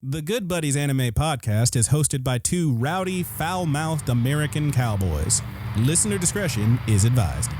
The Good Buddies Anime Podcast is hosted by two rowdy, foul-mouthed American cowboys. Listener discretion is advised.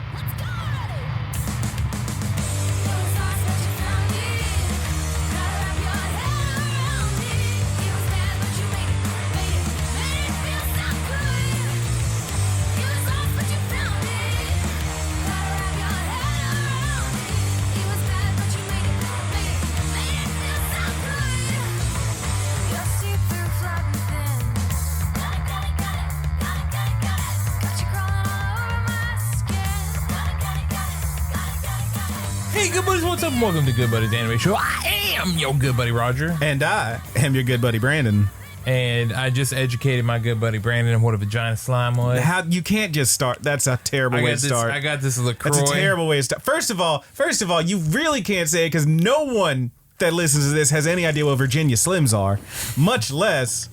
Hey, Good Buddies, what's up? And welcome to Good Buddies Anime Show. I am your good buddy, Roger. And I am your good buddy, Brandon. And I just educated my good buddy, Brandon, on what a vagina slime was. How you can't just start. That's a terrible way to start. I got this LaCroix. That's a terrible way to start. First of all, you really can't say it because no one that listens to this has any idea what Virginia Slims are, much less.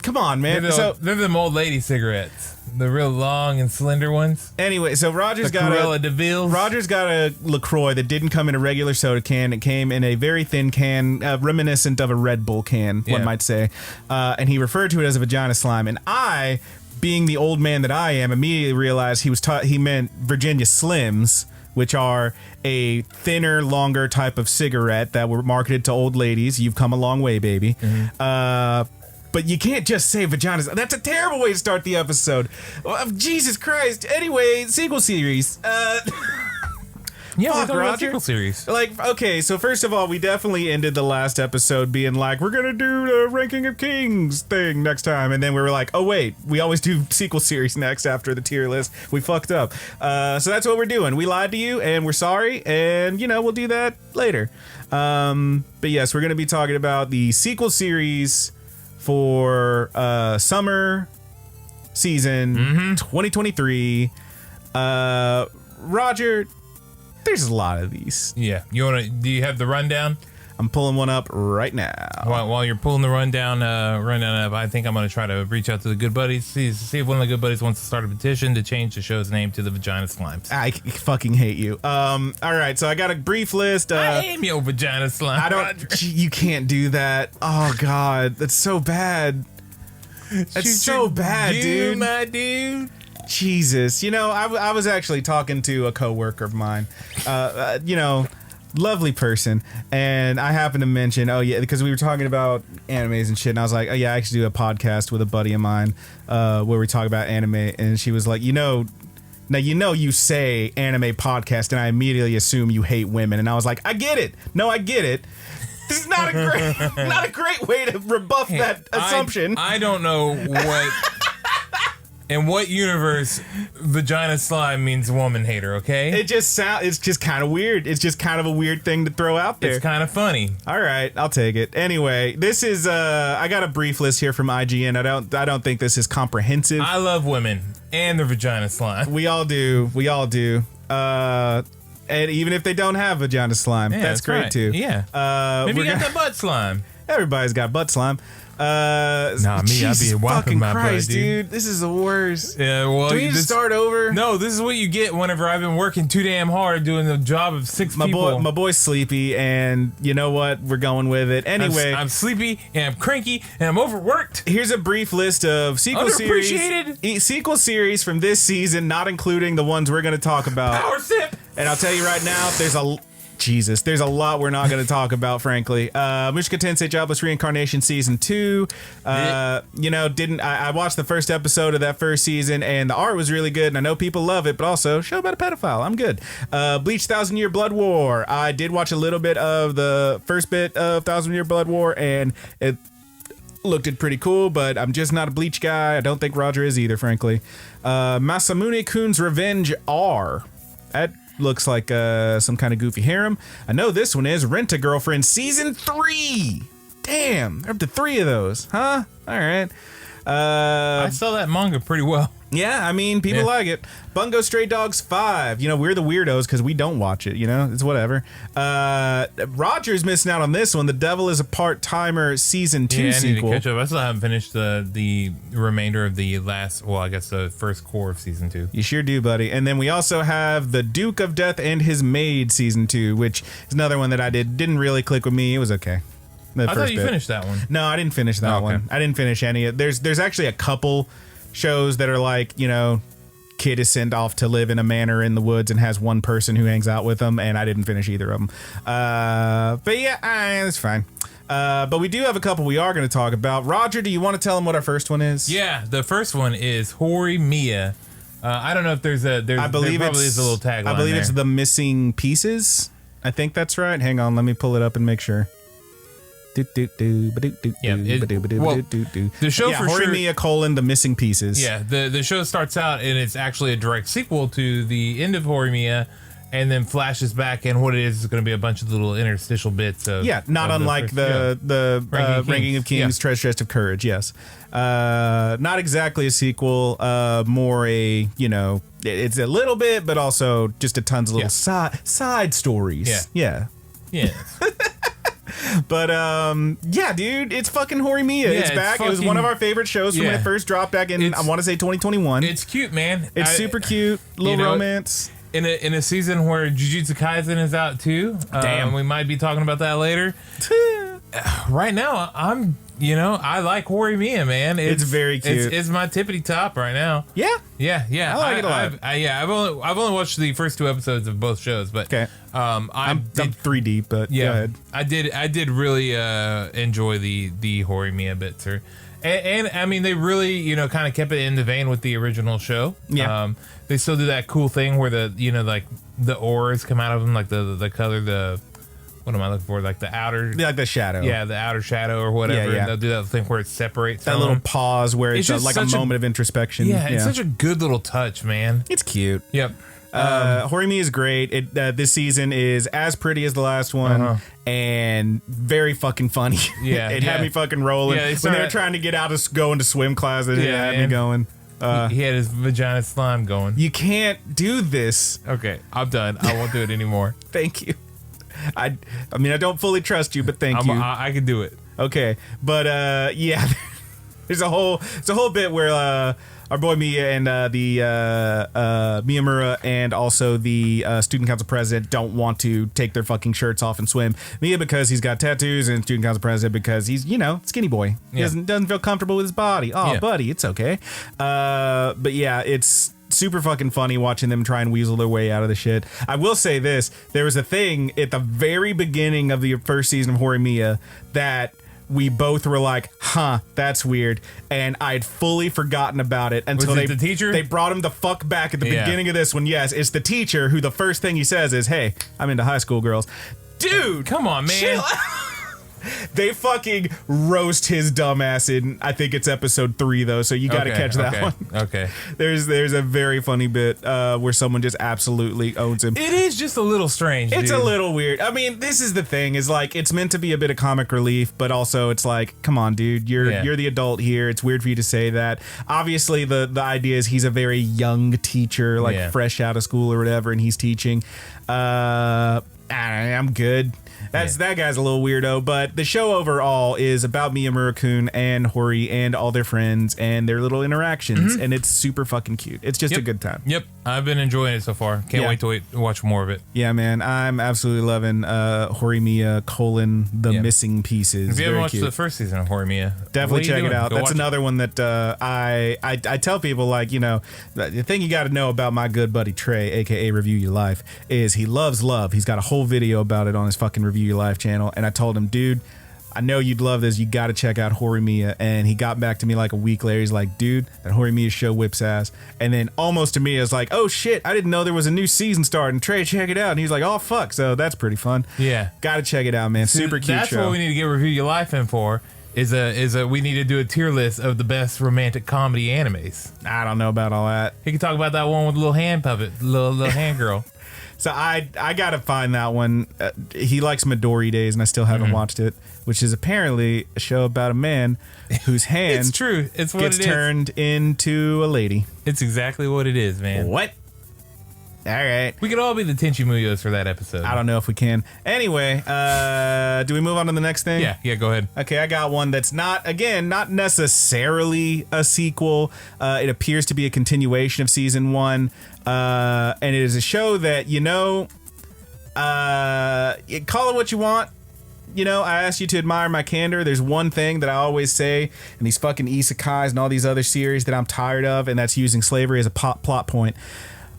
Come on, man. They're them old lady cigarettes. The real long and slender ones. Anyway, so Roger's got a LaCroix that didn't come in a regular soda can. It came in a very thin can, reminiscent of a Red Bull can, one might say. And he referred to it as a vagina slime. And I, being the old man that I am, immediately realized he meant Virginia Slims, which are a thinner, longer type of cigarette that were marketed to old ladies. You've come a long way, baby. Mm-hmm. But you can't just say vaginas. That's a terrible way to start the episode. Jesus Christ. Anyway, sequel series. Yeah, fuck, we're Roger. sequel series. Like, okay, so first of all, we definitely ended the last episode being like, we're gonna do the Ranking of Kings thing next time. And then we were like, oh wait, we always do sequel series next after the tier list. We fucked up. So that's what we're doing. We lied to you and we're sorry. And, we'll do that later. But yes, we're gonna be talking about the sequel series for summer season 2023. Roger, there's a lot of these. Yeah. Do you have the rundown? I'm pulling one up right now. While you're pulling the rundown up, I think I'm going to try to reach out to the Good Buddies, see if one of the Good Buddies wants to start a petition to change the show's name to the Vagina Slimes. I fucking hate you. All right, so I got a brief list. I am your Vagina Slime. You can't do that. Oh God, that's so bad. That's so bad, dude. My dude. Jesus, I was actually talking to a coworker of mine. Lovely person, and I happened to mention, because we were talking about animes and shit, and I was like, oh yeah, I actually do a podcast with a buddy of mine where we talk about anime, and she was like, you say anime podcast, and I immediately assume you hate women, and I was like, I get it. No, I get it. This is not a great way to rebuff that assumption. I don't know what. In what universe vagina slime means woman hater, okay? It's just kind of weird. It's just kind of a weird thing to throw out there. It's kind of funny. All right, I'll take it. Anyway, this is I got a brief list here from IGN. I don't think this is comprehensive. I love women and their vagina slime. We all do. And even if they don't have vagina slime, that's great right. too. Yeah. Maybe you got that butt slime. Everybody's got butt slime. I'd be whopping my butt, dude. This is the worst. Yeah, well, do we need to start over? No, this is what you get whenever I've been working too damn hard doing the job of six people. My boy's sleepy, and you know what? We're going with it anyway. I'm sleepy and I'm cranky and I'm overworked. Here's a brief list of sequel series from this season, not including the ones we're going to talk about. Power sip. And I'll tell you right now, there's a lot we're not going to talk about, frankly. Mushika Tensei Jobless Reincarnation Season 2. I watched the first episode of that first season, and the art was really good, and I know people love it, but also, show about a pedophile. I'm good. Bleach 1,000 Year Blood War. I did watch a little bit of the first bit of 1,000 Year Blood War, and it looked pretty cool, but I'm just not a Bleach guy. I don't think Roger is either, frankly. Masamune-kun's Revenge R. That looks like some kind of goofy harem. I know this one is Rent-A-Girlfriend Season 3. Damn, they're up to 3 of those, huh? All right. I saw that manga pretty well. Yeah, I mean, people like it. Bungo Stray Dogs 5. We're the weirdos because we don't watch it, it's whatever. Roger's missing out on this one. The Devil is a Part-Timer Season 2 sequel. I need to catch up. I still haven't finished the remainder of the the first core of Season 2. You sure do, buddy. And then we also have The Duke of Death and His Maid Season 2, which is another one that I didn't really click with me. It was okay. I thought you finished that one. No, I didn't finish that one. I didn't finish any. There's actually a couple shows that are like, kid is sent off to live in a manor in the woods and has one person who hangs out with them, and I didn't finish either of them. But yeah, it's fine. But we do have a couple we are going to talk about. Roger, do you want to tell them what our first one is? Yeah, the first one is Horimiya. I don't know if there's there probably is a little tagline. I believe it's The Missing Pieces. I think that's right. Hang on, let me pull it up and make sure. The show for Horimiya sure, The Missing Pieces. Yeah, the show starts out and it's actually a direct sequel to the end of Horimiya, and then flashes back, and what it is going to be a bunch of little interstitial bits of not of unlike the Ranking of Kings, Treasure Chest of Courage. Yes, not exactly a sequel, more a it's a little bit, but also just a tons of little side stories. Yeah. But dude, it's fucking Horimiya. It's back. It was one of our favorite shows from when it first dropped back in, I want to say 2021. It's cute, man. It's super cute. Little romance. In a season where JuJutsu Kaisen is out too. Damn. We might be talking about that later. Right now, I like Horimiya, man. It's very cute. It's my tippity top right now. Yeah. I like it a lot. I've only watched the first 2 episodes of both shows, but I'm 3 deep, but go ahead. I did really enjoy the Horimiya bits, and I mean they really kind of kept it in the vein with the original show. Yeah. They still do that cool thing where like the auras come out of them, like the color, what am I looking for? Like the outer, like the shadow. Yeah, the outer shadow or whatever. Yeah. And they'll do that thing where it separates. That little pause where it's like a moment of introspection. Yeah, it's such a good little touch, man. It's cute. Yep. Horimiya is great. This season is as pretty as the last one, and very fucking funny. Yeah, it had me fucking rolling when they were trying to get out of go into swim class. It had me going. He had his vagina slime going. You can't do this. Okay, I'm done. I won't do it anymore. Thank you. I mean, I don't fully trust you, but thank you. I can do it. Okay, but there's a whole bit where our boy Miya and the Miyamura and also the student council president don't want to take their fucking shirts off and swim. Miya because he's got tattoos, and student council president because he's skinny boy. He doesn't feel comfortable with his body. Oh, buddy, it's okay. But yeah, it's super fucking funny watching them try and weasel their way out of the shit. I will say this: there was a thing at the very beginning of the first season of Horimiya that we both were like, huh, that's weird. And I'd fully forgotten about it until the teacher? They brought him the fuck back at the beginning of this one. Yes, it's the teacher who the first thing he says is, hey, I'm into high school girls. Dude, come on, man. Chill. They fucking roast his dumb ass in, I think it's episode 3 though, so you gotta catch that one. Okay. There's a very funny bit where someone just absolutely owns him. It is just a little strange. It's a little weird. I mean, this is the thing, is like it's meant to be a bit of comic relief, but also it's like, come on, dude, you're the adult here. It's weird for you to say that. Obviously, the idea is he's a very young teacher, like fresh out of school or whatever, and he's teaching. I'm good. That guy's a little weirdo, but the show overall is about Miyamura-kun and Hori and all their friends and their little interactions, and it's super fucking cute. It's just a good time. Yep, I've been enjoying it so far. Can't wait to watch more of it. Yeah, man, I'm absolutely loving Horimiya : The Missing Pieces. If you haven't watched the first season of Horimiya, definitely check it out. That's another one that I tell people, like, the thing you got to know about my good buddy Trey, aka Review Your Life, is he loves love. He's got a whole video about it on his fucking Review Your Life channel, and I told him, dude, I know you'd love this. You got to check out Horimiya. And he got back to me like a week later. He's like, dude, that Horimiya show whips ass. And then almost to me, I was like, oh shit, I didn't know there was a new season starting. Trey, check it out. And he's like, oh fuck. So that's pretty fun. Yeah, got to check it out, man. Super cute that's show. That's what we need to get Review Your Life in for. Is we need to do a tier list of the best romantic comedy animes. I don't know about all that. He can talk about that one with the little hand puppet, little hand girl. So I gotta find that one. He likes Midori Days, and I still haven't watched it, which is apparently a show about a man whose hand it's true. It's what gets turned into a lady. It's exactly what it is, man. What? All right. We could all be the Tenchi Muyos for that episode. I don't know if we can. Anyway, do we move on to the next thing? Yeah, go ahead. Okay, I got one that's not necessarily a sequel. It appears to be a continuation of season 1. And it is a show that, call it what you want. I asked you to admire my candor. There's one thing that I always say in these fucking isekais and all these other series that I'm tired of, and that's using slavery as a plot point.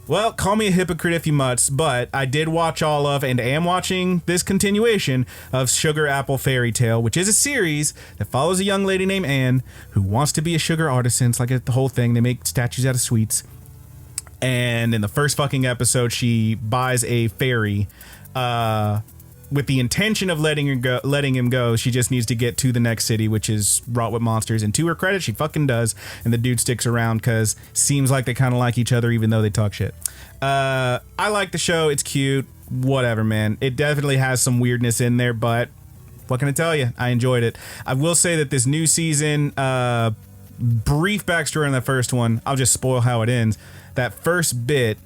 Well, call me a hypocrite if you must, but I did watch all of and am watching this continuation of Sugar Apple Fairy Tale, which is a series that follows a young lady named Anne who wants to be a sugar artisan. It's like the whole thing. They make statues out of sweets. And in the first fucking episode, she buys a fairy with the intention of letting him go. She just needs to get to the next city, which is wrought with monsters. And to her credit, she fucking does. And the dude sticks around because seems like they kind of like each other, even though they talk shit. I like the show. It's cute. Whatever, man. It definitely has some weirdness in there, but what can I tell you? I enjoyed it. I will say that this new season, brief backstory on the first one. I'll just spoil how it ends. That first bit,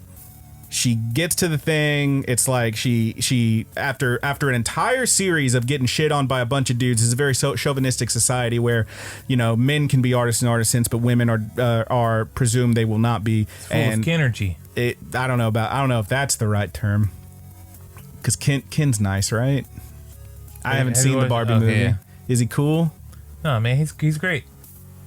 she gets to the thing. It's like she after an entire series of getting shit on by a bunch of dudes. It's a very chauvinistic society where, men can be artists and artisans, but women are presumed they will not be. Full of energy. I don't know if that's the right term. Because Ken's nice, right? I haven't seen the Barbie movie. Yeah. Is he cool? No, man, he's great.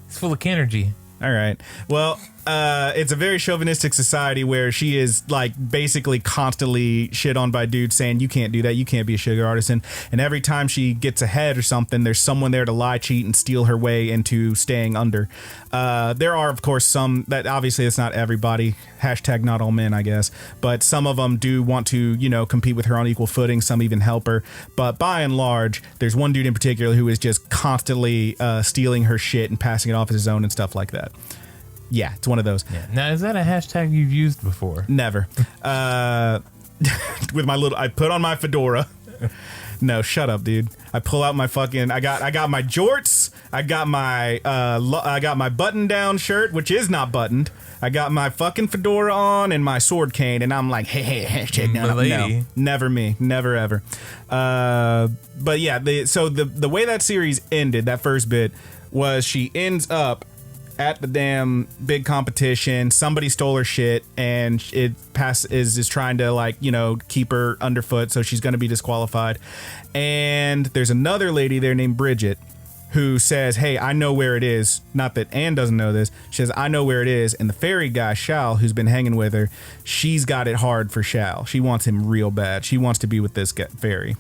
He's full of energy. All right. Well, it's a very chauvinistic society where she is like basically constantly shit on by dudes saying you can't do that, you can't be a sugar artisan, and every time she gets ahead or something, there's someone there to lie, cheat, and steal her way into staying under. There are of course some that obviously it's not everybody, hashtag not all men I guess, but some of them do want to compete with her on equal footing, some even help her, but by and large there's one dude in particular who is just constantly stealing her shit and passing it off as his own and stuff like that. Yeah, it's one of those. Yeah. Now, is that a hashtag you've used before? Never. With I put on my fedora. No, shut up, dude. I pull out my fucking. I got my jorts. I got my button down shirt, which is not buttoned. I got my fucking fedora on and my sword cane, and I'm like, hey, hashtag no, never me, never ever. But yeah, the way that series ended, that first bit, was she ends up at the damn big competition. Somebody stole her shit, and it is trying to keep her underfoot, so she's going to be disqualified. And there's another lady there named Bridget who says, hey, I know where it is. Not that Anne doesn't know this. She says, I know where it is. And the fairy guy, Shal, who's been hanging with her, she's got it hard for Shal. She wants him real bad. She wants to be with this fairy.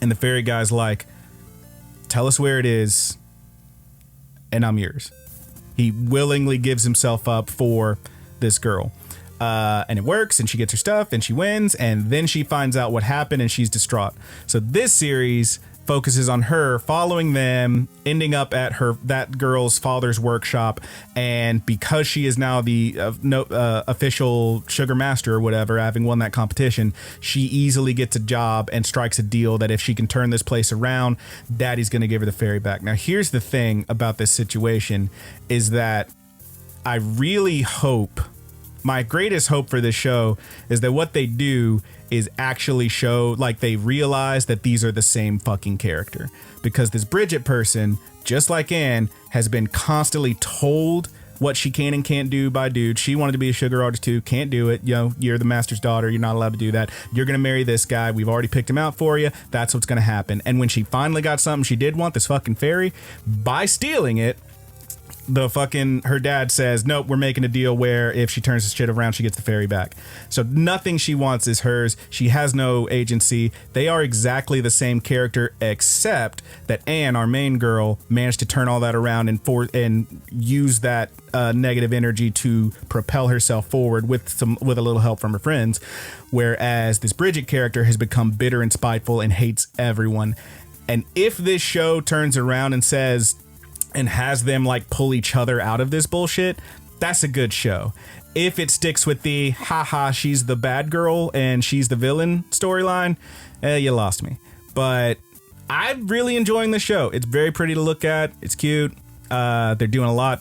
And the fairy guy's like, tell us where it is, and I'm yours. He willingly gives himself up for this girl. And it works, and she gets her stuff, and she wins, and then she finds out what happened, and she's distraught. So this series focuses on her following them, ending up at that girl's father's workshop, and because she is now the official sugar master or whatever, having won that competition, she easily gets a job and strikes a deal that if she can turn this place around, Daddy's going to give her the fairy back. Now, here's the thing about this situation is that I really hope, my greatest hope for this show is that what they do is actually show, like, they realize that these are the same fucking character. Because this Bridget person, just like Anne, has been constantly told what she can and can't do by dude. She wanted to be a sugar artist too, can't do it. You're the master's daughter, you're not allowed to do that. You're gonna marry this guy, we've already picked him out for you, that's what's gonna happen. And when she finally got something she did want, this fucking fairy, by stealing it, her dad says, nope, we're making a deal where if she turns this shit around, she gets the fairy back. So nothing she wants is hers. She has no agency. They are exactly the same character, except that Anne, our main girl, managed to turn all that around and use that negative energy to propel herself forward with a little help from her friends. Whereas this Bridget character has become bitter and spiteful and hates everyone. And if this show turns around and says, and has them like pull each other out of this bullshit, that's a good show. If it sticks with the haha, she's the bad girl and she's the villain storyline, you lost me. But I'm really enjoying the show. It's very pretty to look at. It's cute. They're doing a lot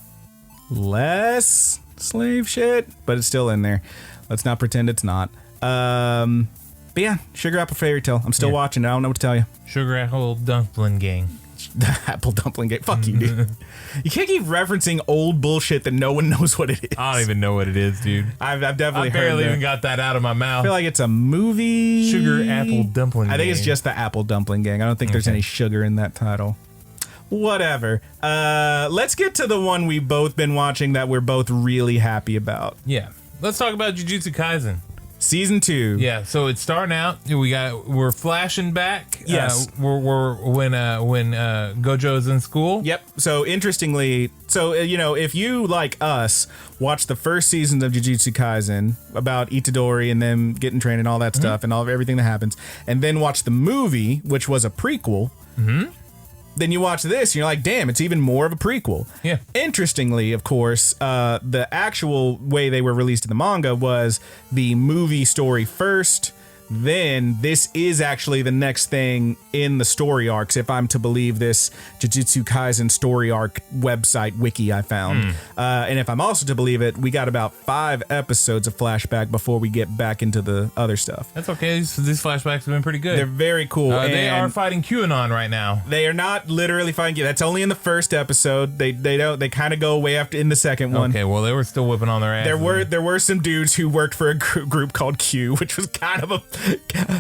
less slave shit, but it's still in there. Let's not pretend it's not. But yeah, Sugar Apple Fairy Tale. I'm still watching it. I don't know what to tell you. Sugar Apple Dumpling Gang. The apple dumpling game. Fuck you, dude. You can't keep referencing old bullshit that no one knows what it is. I don't even know what it is, dude. I've definitely I heard barely that. even got that out of my mouth. I feel like it's a movie. Sugar apple dumpling I think it's game. just the apple dumpling gang. I don't think there's any sugar in that title. Whatever. Let's get to the one we've both been watching that we're both really happy about. Yeah. Let's talk about JuJutsu Kaisen. Season 2. Yeah, so it's starting out. We're flashing back. Yes. We're when Gojo's in school. Yep. So interestingly, if you like us watch the first seasons of JuJutsu Kaisen about Itadori and them getting trained and all that stuff and everything that happens, and then watch the movie, which was a prequel. Then you watch this and you're like, damn, it's even more of a prequel. Yeah. Interestingly, of course, the actual way they were released in the manga was the movie story first. Then this is actually the next thing in the story arcs, if I'm to believe this JuJutsu Kaisen story arc website wiki I found. And if I'm also to believe it, we got about 5 episodes of flashback before we get back into the other stuff. That's okay. These flashbacks have been pretty good. They're very cool. They are fighting QAnon right now. They are not literally fighting you. That's only in the first episode. They kind of go away after in the second one. Okay, well, they were still whipping on their ass. There were some dudes who worked for a group called Q, which was kind of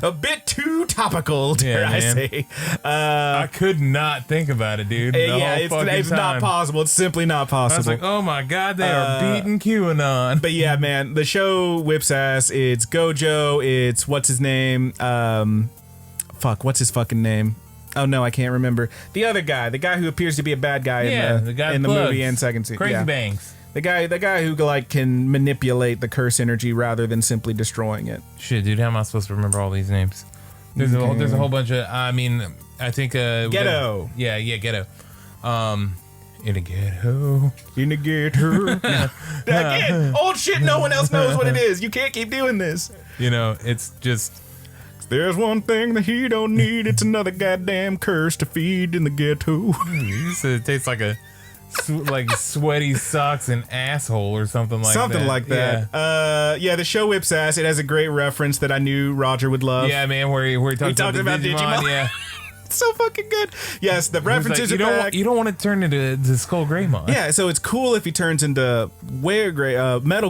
a bit too topical, dare I say. I could not think about it, dude. It's not possible. It's simply not possible. I was like, oh my god, they are beating QAnon. But yeah, man, the show whips ass. It's Gojo. It's what's his name? What's his fucking name? Oh no, I can't remember. The other guy, the guy who appears to be a bad guy in the movie and second season. Crazy Bangs. The guy who like can manipulate the curse energy rather than simply destroying it. Shit, dude, how am I supposed to remember all these names? There's a whole bunch of. I mean, I think Ghetto. Ghetto. In a ghetto. In a ghetto. Again, old shit. No one else knows what it is. You can't keep doing this. It's just. There's one thing that he don't need. It's another goddamn curse to feed in the ghetto. You said it tastes like like sweaty socks and asshole or something like that. Something like that. Yeah, the show whips ass. It has a great reference that I knew Roger would love. Yeah, man, where he talks about Digimon. Yeah. It's so fucking good. Yes, the references are back. You don't want to turn into Skull Greymon. Yeah, so it's cool if he turns into Metal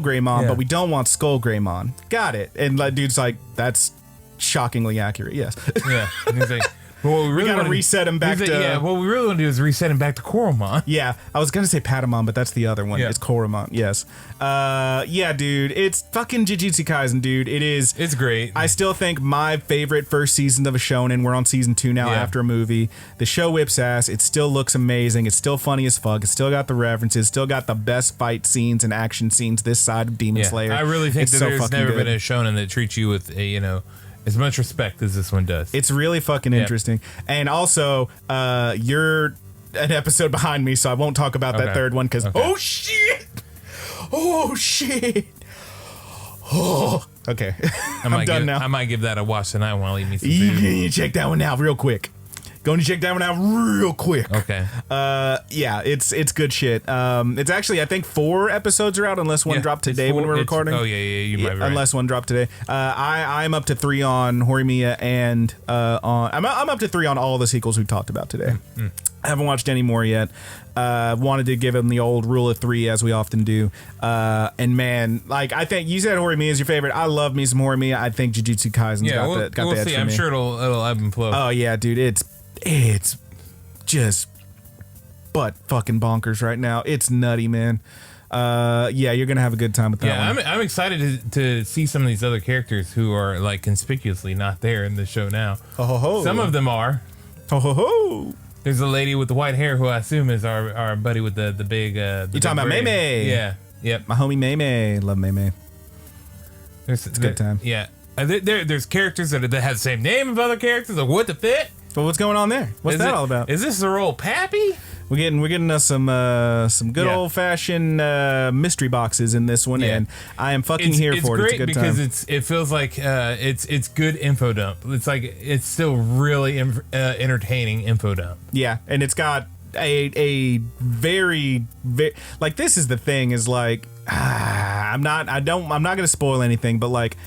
Greymon, but we don't want Skull Greymon. Got it. And dude's like, that's shockingly accurate. Yes. Yeah. And he's like, well, we gotta reset him back to. Yeah, what we really want to do is reset him back to Koromon. Yeah, I was gonna say Patamon, but that's the other one. Yeah. It's Koromon. Yes. Yeah, dude, it's fucking JuJutsu Kaisen, dude. It is. It's great. I still think my favorite first season of a shonen. We're on season 2 now after a movie. The show whips ass. It still looks amazing. It's still funny as fuck. It's still got the references. Still got the best fight scenes and action scenes this side of Demon Slayer. I really think there's never been a shonen that treats you with a as much respect as this one does. It's really fucking interesting. And also, you're an episode behind me, so I won't talk about that third one because oh shit! Oh shit! Oh, okay. I'm done now. I might give that a watch tonight while I eat me some food. You check that one out real quick. Go and check that one out real quick. Okay. Yeah, it's good shit. It's actually, I think 4 episodes are out unless one dropped today when we're recording. Oh yeah, you might be right. Unless one dropped today. I'm up to 3 on Horimiya and I'm up to 3 on all the sequels we talked about today. I haven't watched any more yet. Wanted to give him the old rule of 3 as we often do. And man, like I think you said Horimiya is your favorite. I love me some Horimiya. I think JuJutsu Kaisen's got the edge for me. I'm sure it'll ebb and flow. Oh yeah, dude, it's just butt fucking bonkers right now. It's nutty, man. Yeah, you're gonna have a good time with that one. I'm excited to see some of these other characters who are like conspicuously not there in the show now. Some of them are. There's a lady with the white hair who I assume is our buddy with the big. You talking about Mei? Yeah. Yep. My homie Mei. Love Mei. It's a good time. Yeah. There's characters that have the same name of other characters. Like what the fit? But what's going on there? What's that all about? Is this the role Pappy? We're getting us some good old fashioned mystery boxes in this one, and I am fucking here for it. It's a good time. It's great because it feels like it's good info dump. It's like it's still really entertaining info dump. Yeah, and it's got a very like this is the thing is like I'm not gonna spoil anything, but like.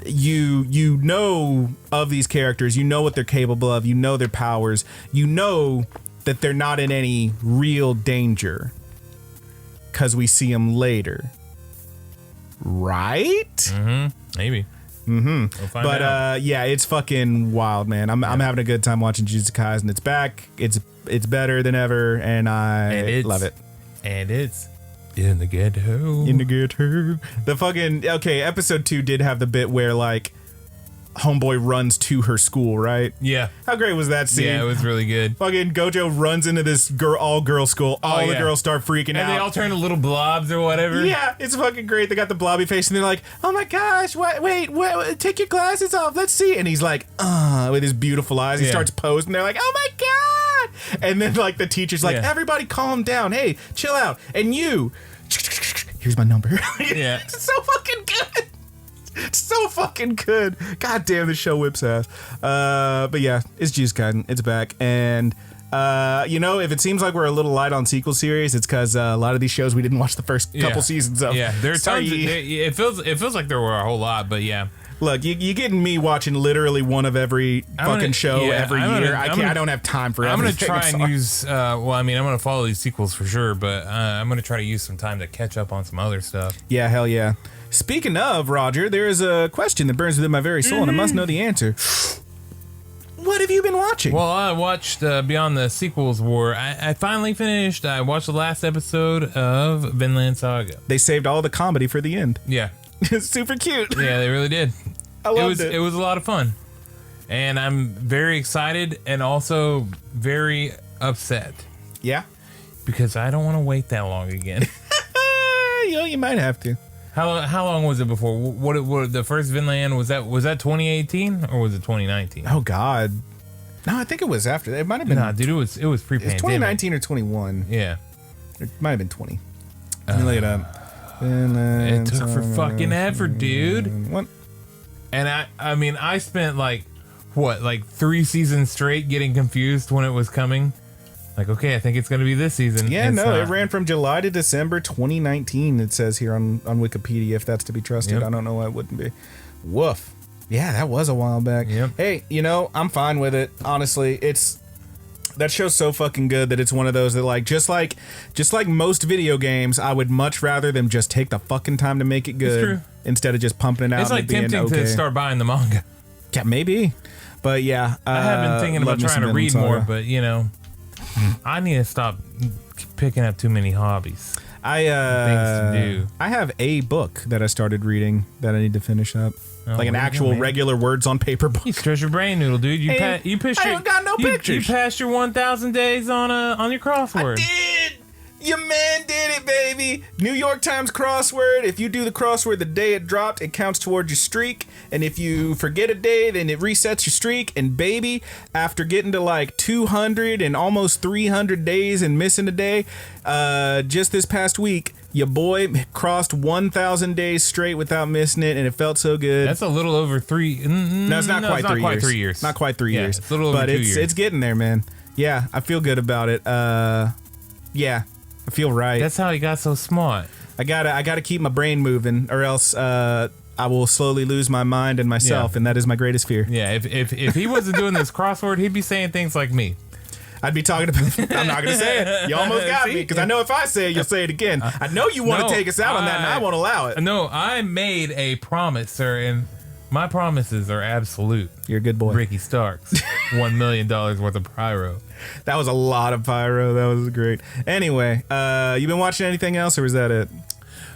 You know of these characters, you know what they're capable of, you know their powers, you know that they're not in any real danger because we see them later. Right? Mm-hmm. Maybe. Mm-hmm. We'll find out. Yeah, it's fucking wild, man. I'm having a good time watching JuJutsu Kaisen. It's back. It's better than ever, and I love it. And it's in the ghetto. In the ghetto. The fucking episode 2 did have the bit where like homeboy runs to her school, right? Yeah. How great was that scene? Yeah, it was really good. Fucking Gojo runs into this all-girl school. All the girls start freaking out. And they all turn to little blobs or whatever. Yeah, it's fucking great. They got the blobby face, and they're like, oh my gosh, wait, take your glasses off. Let's see. And he's like, with his beautiful eyes. He starts posing. They're like, oh my God. And then like the teacher's like, everybody calm down. Hey, chill out. And you, here's my number. Yeah. It's so fucking good. So fucking good. God damn, this show whips ass. But yeah, it's JuJutsu Kaisen. It's back. And, if it seems like we're a little light on sequel series, it's because a lot of these shows we didn't watch the first couple seasons of. Yeah, there are tons. It feels like there were a whole lot, but yeah. Look, you getting me watching literally one of every fucking show every year. I don't have time for everything. I'm going to try and use, I'm going to follow these sequels for sure, but I'm going to try to use some time to catch up on some other stuff. Yeah, hell yeah. Speaking of, Roger, there is a question that burns within my very soul, and I must know the answer. What have you been watching? Well, I watched Beyond the Sequels War. I finally finished. I watched the last episode of Vinland Saga. They saved all the comedy for the end. Yeah. It's super cute. Yeah, they really did. I loved it. It was a lot of fun. And I'm very excited and also very upset. Yeah? Because I don't want to wait that long again. You might have to. How long was it before? What the first Vinland was that 2018 or was it 2019? Oh God, no, I think it was after that. It might have been. Nah, dude, it was pre-pandemic. It's 2019 or 21. Yeah, it might have been 20. Let me look it up. Vinland, it took for fucking ever, dude. What? And I spent like 3 seasons straight getting confused when it was coming. Like, okay, I think it's going to be this season. Yeah, it ran from July to December 2019, it says here on Wikipedia, if that's to be trusted. Yep. I don't know why it wouldn't be. Woof. Yeah, that was a while back. Yep. Hey, I'm fine with it. Honestly, that show's so fucking good that it's one of those that, like, just like most video games, I would much rather them just take the fucking time to make it good. It's true. Instead of just pumping it out. It's like tempting to start buying the manga. Yeah, maybe. But yeah. I have been thinking about trying to read more, but, I need to stop picking up too many hobbies. Things to do. I have a book that I started reading that I need to finish up. Like an actual regular words on paper book. You stretch your brain noodle, dude. You ain't got no pictures. You passed your 1,000 days on your crossword. I did. Your man did it, baby. New York Times crossword. If you do the crossword the day it dropped, it counts towards your streak. And if you forget a day, then it resets your streak. And baby, after getting to like 200 and almost 300 days and missing a day, just this past week, your boy crossed 1,000 days straight without missing it, and it felt so good. That's a little over 3. No, it's not quite 3 years. Not quite 3 years. It's a little over 2 years. It's getting there, man. Yeah, I feel good about it. Yeah. I feel right. That's how he got so smart. I gotta keep my brain moving, or else I will slowly lose my mind and myself, and that is my greatest fear. Yeah, if he wasn't doing this crossword, he'd be saying things like me. I'd be talking about. I'm not gonna say it. You almost got me, because I know if I say it, you'll say it again. I know you want to take us out on that, and I won't allow it. No, I made a promise, sir, and my promises are absolute. You're a good boy, Ricky Starks. $1 million worth of pyro. That was a lot of pyro. That was great. Anyway, you been watching anything else, or was that it?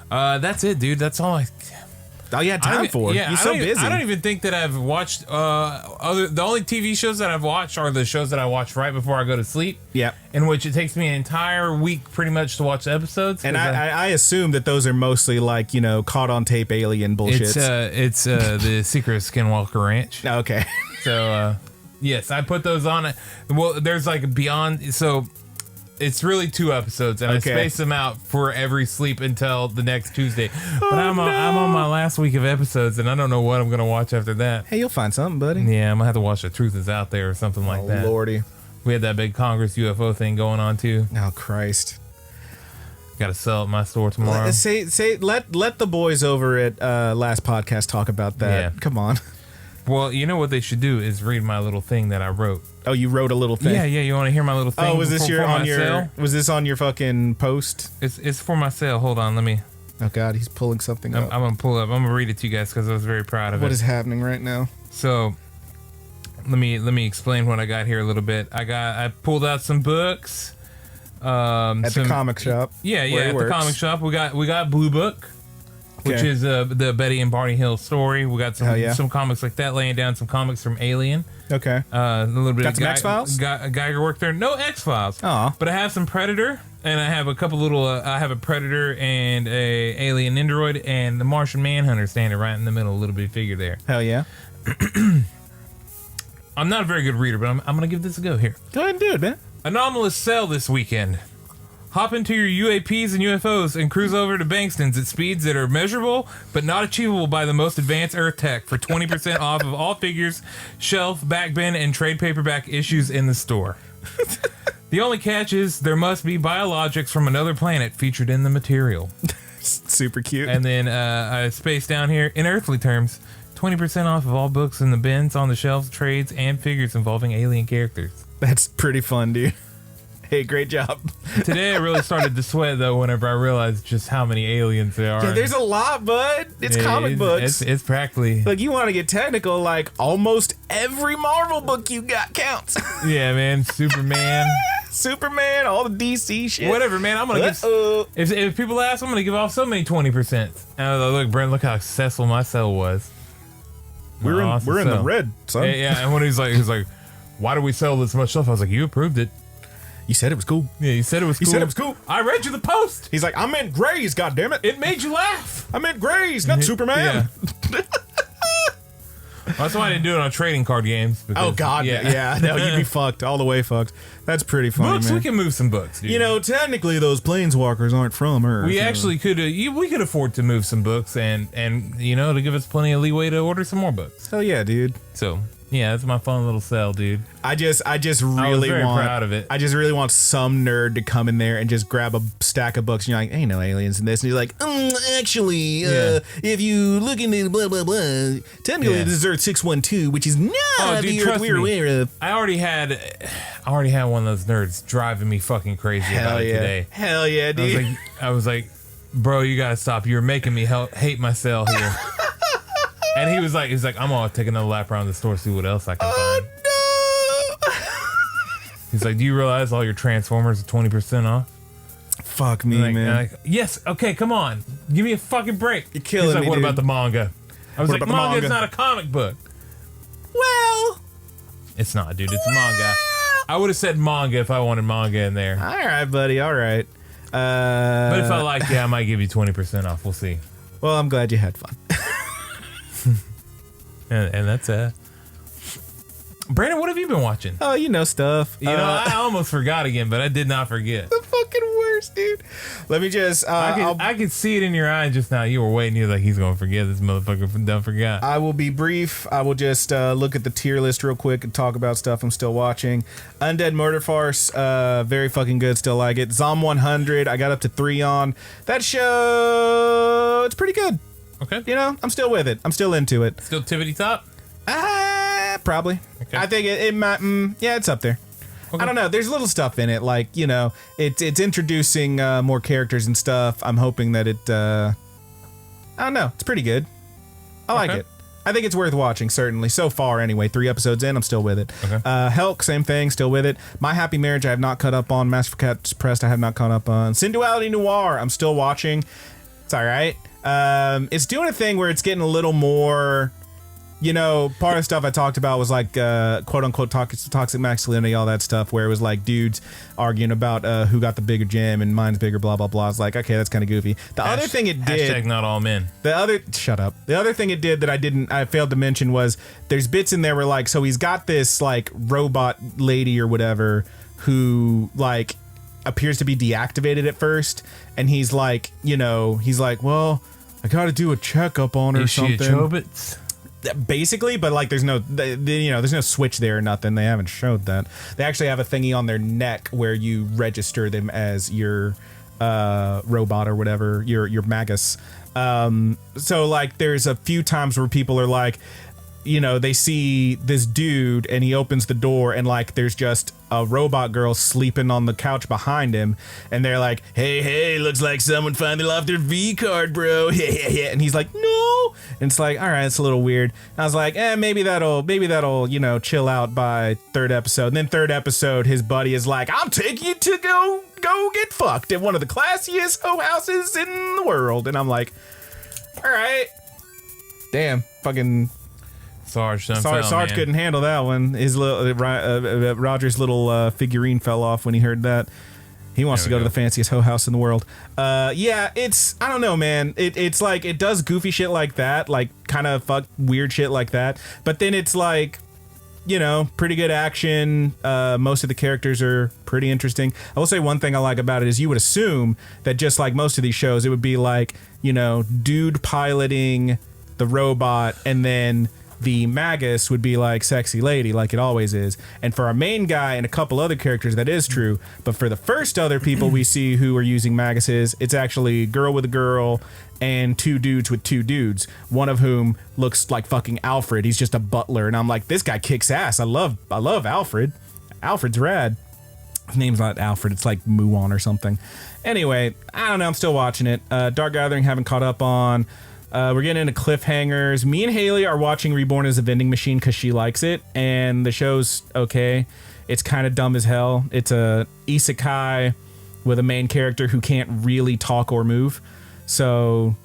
That's it, dude. That's all you had time for. Yeah, you're so busy. I don't even think that I've watched the only TV shows that I've watched are the shows that I watch right before I go to sleep. Yeah. In which it takes me an entire week pretty much to watch the episodes. And I assume that those are mostly like, caught on tape alien bullshit. It's the Secret of Skinwalker Ranch. Okay. So yes, I put those on. Well, there's like Beyond, so it's really 2 episodes, and I space them out for every sleep until the next Tuesday. But I'm on my last week of episodes, and I don't know what I'm gonna watch after that. Hey, you'll find something, buddy. Yeah, I'm gonna have to watch The Truth Is Out There or something like that. Oh lordy, we had that big Congress UFO thing going on too. Oh Christ. Got to sell at my store tomorrow. Let the boys over at Last Podcast talk about that. Yeah. Come on. Well, you know what they should do is read my little thing that I wrote. Oh, you wrote a little thing? Yeah. You want to hear my little thing? Oh, was this was this on your fucking post? It's for my sale. Hold on, let me. Oh God, he's pulling something up. I'm gonna pull up. I'm gonna read it to you guys because I was very proud of it. What is happening right now? So, let me explain what I got here a little bit. I pulled out some books. At the comic shop. Yeah, at the comic shop. We got Blue Book, which is the Betty and Barney Hill story. We got some comics like that, laying down some comics from Alien. Okay. A little bit got some X-Files? Geiger work there. No X-Files. Oh. But I have some Predator, and I have a couple little. I have a Predator and a Alien Android and the Martian Manhunter standing right in the middle. A little bit figure there. Hell yeah. I'm not a very good reader, but I'm going to give this a go here. Go ahead and do it, man. Anomalous sale this weekend. Hop into your UAPs and UFOs and cruise over to Bankston's at speeds that are measurable but not achievable by the most advanced Earth tech for 20% off of all figures, shelf, back bin, and trade paperback issues in the store. The only catch is there must be biologics from another planet featured in the material. Super cute. And then I spaced down here, in earthly terms, 20% off of all books in the bins, on the shelves, trades, and figures involving alien characters. That's pretty fun, dude. Hey, great job. Today I really started to sweat, though, whenever I realized just how many aliens there are. Yeah, there's a lot, bud. It's comic books. It's practically... Like, you want to get technical, like, almost every Marvel book you got counts. Yeah, man. Superman, all the DC shit. Whatever, man. I'm going to give... If people ask, I'm going to give off so many 20%. Look, Brent, look how successful my sale was. We're in the red, son. Yeah, and when he's like, why do we sell this much stuff? I was like, you approved it. You said it was cool. Yeah, you said it was cool. You said it was cool. I read you the post. He's like, I meant Grays, goddammit. It made you laugh. I meant Grays, not Superman. Yeah. That's why I didn't do it on trading card games. Because, God, yeah. No, you'd be fucked, all the way fucked. That's pretty funny, books, man. We can move some books, dude. You know, technically those planeswalkers aren't from Earth. We actually could afford to move some books and you know, to give us plenty of leeway to order some more books. Hell yeah, dude. So... yeah, that's my fun little sell, dude. I just really I was very proud of it. I just really want some nerd to come in there and just grab a stack of books and you're like, ain't no aliens in this. And he's like, actually, if you look into blah, blah, blah, technically this is Earth 612, which is not the Earth we're aware of. I already had one of those nerds driving me fucking crazy about it today. Hell yeah, dude. I was like, bro, you gotta stop. You're making me hate my cell here. And he was like, I'm gonna take another lap around the store, see what else I can find. No. He's like, do you realize all your Transformers are 20% off? Fuck me, man. Yes, okay, come on. Give me a fucking break. You're killing me, He's like, what dude. about the manga? I was like, manga's not a comic book. Well. It's not, dude. It's manga. I would have said manga if I wanted manga in there. All right, buddy. All right. But if I like it, I might give you 20% off. We'll see. Well, I'm glad you had fun. And that's Brandon, what have you been watching? Oh, you know stuff. You know, I almost forgot again, but I did not forget. The fucking worst, dude. Let me just... I could see it in your eye just now. You were waiting. You're like, he's going to forget. This motherfucker done forgot. I will be brief. I will just look at the tier list real quick and talk about stuff I'm still watching. Undead Murder Farce, very fucking good. Still like it. Zom 100, I got up to 3 on. That show, it's pretty good. Okay. You know, I'm still with it. I'm still into it. Still tippity top? Probably. Okay. I think it might, yeah, it's up there. Okay. I don't know. There's little stuff in it. Like, you know, it's introducing more characters and stuff. I'm hoping that it, I don't know. It's pretty good. I like it. I think it's worth watching, certainly. So far, anyway. 3 episodes in, I'm still with it. Okay. Helk, same thing, still with it. My Happy Marriage, I have not caught up on. Master of Cats Pressed, I have not caught up on. Sin Duality Noir, I'm still watching. It's all right. It's doing a thing where it's getting a little more, you know, part of the stuff I talked about was like, quote unquote, toxic masculinity, all that stuff, where it was like dudes arguing about who got the bigger gym and mine's bigger, blah, blah, blah. It's like, okay, that's kind of goofy. The other thing it did. Hashtag not all men. Shut up. The other thing it did that I failed to mention was there's bits in there where like, so he's got this like robot lady or whatever who like appears to be deactivated at first. And he's like, you know, he's like, well, I got to do a checkup on her or something. Is she a Chobits? Basically, but like there's no, you know, there's no switch there or nothing. They haven't showed that. They actually have a thingy on their neck where you register them as your robot or whatever, your Magus. So like there's a few times where people are like, they see this dude and he opens the door and like there's just a robot girl sleeping on the couch behind him, and they're like, hey, looks like someone finally lost their V card, bro. And he's like, no. And it's like, all right, it's a little weird. And I was like, maybe that'll chill out by third episode. And then third episode, his buddy is like, I'll take you to go get fucked at one of the classiest hoe houses in the world. And I'm like, all right, damn, fucking Sarge couldn't handle that one. His little Roger's little figurine fell off when he heard that. He wants to go to the fanciest hoe house in the world. It's, I don't know, man. It's like, it does goofy shit like that, like kind of weird shit like that. But then it's like, pretty good action. Most of the characters are pretty interesting. I will say one thing I like about it is you would assume that just like most of these shows, it would be like, dude piloting the robot, and then the Magus would be like sexy lady, like it always is. And for our main guy and a couple other characters, that is true. But for the first other people we see who are using Maguses, it's actually girl with a girl and two dudes with two dudes, one of whom looks like fucking Alfred. He's just a butler, and I'm like, this guy kicks ass. I love Alfred. Alfred's rad. His name's not Alfred, it's like Muon or something. Anyway, I don't know, I'm still watching it. Dark Gathering haven't caught up on. We're getting into cliffhangers. Me and Haley are watching Reborn as a Vending Machine because she likes it, and the show's okay. It's kind of dumb as hell. It's a isekai with a main character who can't really talk or move. So,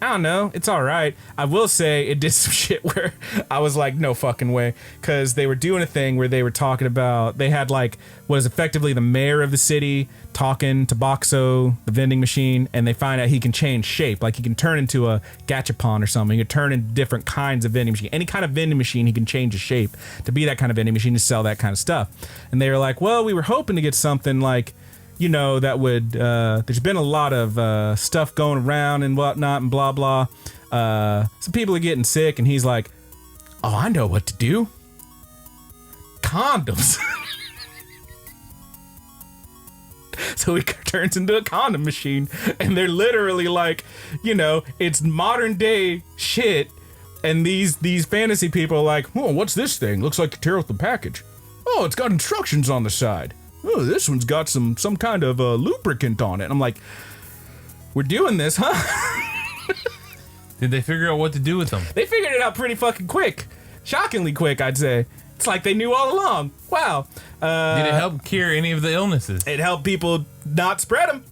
I don't know. It's all right. I will say it did some shit where I was like, no fucking way. Because they were doing a thing where they were talking about, they had like what is effectively the mayor of the city talking to Boxo, the vending machine, and they find out he can change shape. Like he can turn into a gachapon or something. He can turn into different kinds of vending machine. Any kind of vending machine, he can change his shape to be that kind of vending machine to sell that kind of stuff. And they were like, well, we were hoping to get something like, that would, there's been a lot of stuff going around and whatnot and blah, blah. Some people are getting sick, and he's like, oh, I know what to do. Condoms. So he turns into a condom machine, and they're literally like, it's modern day shit. And these fantasy people are like, oh, what's this thing? Looks like you tear out the package. Oh, it's got instructions on the side. Oh, this one's got some kind of lubricant on it. And I'm like, we're doing this, huh? Did they figure out what to do with them? They figured it out pretty fucking quick. Shockingly quick, I'd say. It's like they knew all along. Wow. Did it help cure any of the illnesses? It helped people not spread them.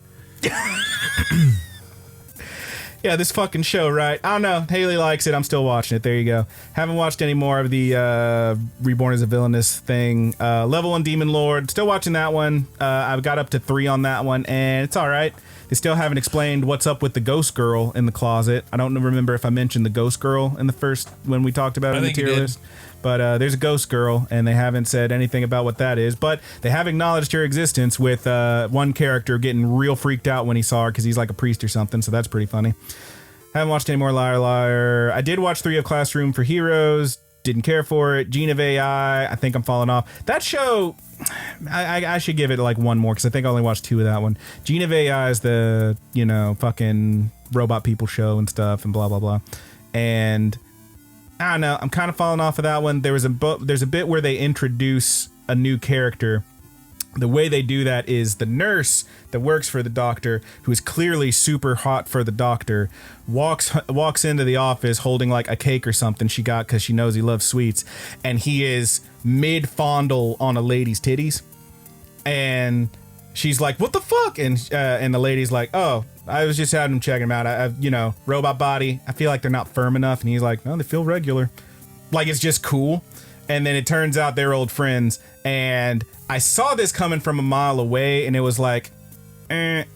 Yeah, this fucking show, right? I don't know. Haley likes it. I'm still watching it. There you go. Haven't watched any more of the Reborn as a Villainous thing. Level 1 Demon Lord. Still watching that one. I've got up to 3 on that one, and it's all right. They still haven't explained what's up with the ghost girl in the closet. I don't remember if I mentioned the ghost girl in the first, when we talked about it in the tier list. But there's a ghost girl, and they haven't said anything about what that is. But they have acknowledged her existence with one character getting real freaked out when he saw her because he's like a priest or something, so that's pretty funny. Haven't watched any more Liar Liar. I did watch 3 of Classroom for Heroes. Didn't care for it. Gene of AI. I think I'm falling off. That show, I should give it like one more because I think I only watched 2 of that one. Gene of AI is the, fucking robot people show and stuff and blah, blah, blah. And I don't know. I'm kind of falling off of that one. There's a bit where they introduce a new character. The way they do that is the nurse that works for the doctor, who is clearly super hot for the doctor, walks into the office holding like a cake or something she got because she knows he loves sweets, and he is mid-fondle on a lady's titties, and she's like, "What the fuck?" And the lady's like, "Oh, I was just having him checking him out. I robot body. I feel like they're not firm enough." And he's like, "No, they feel regular." Like, it's just cool. And then it turns out they're old friends, and I saw this coming from a mile away, and it was like, I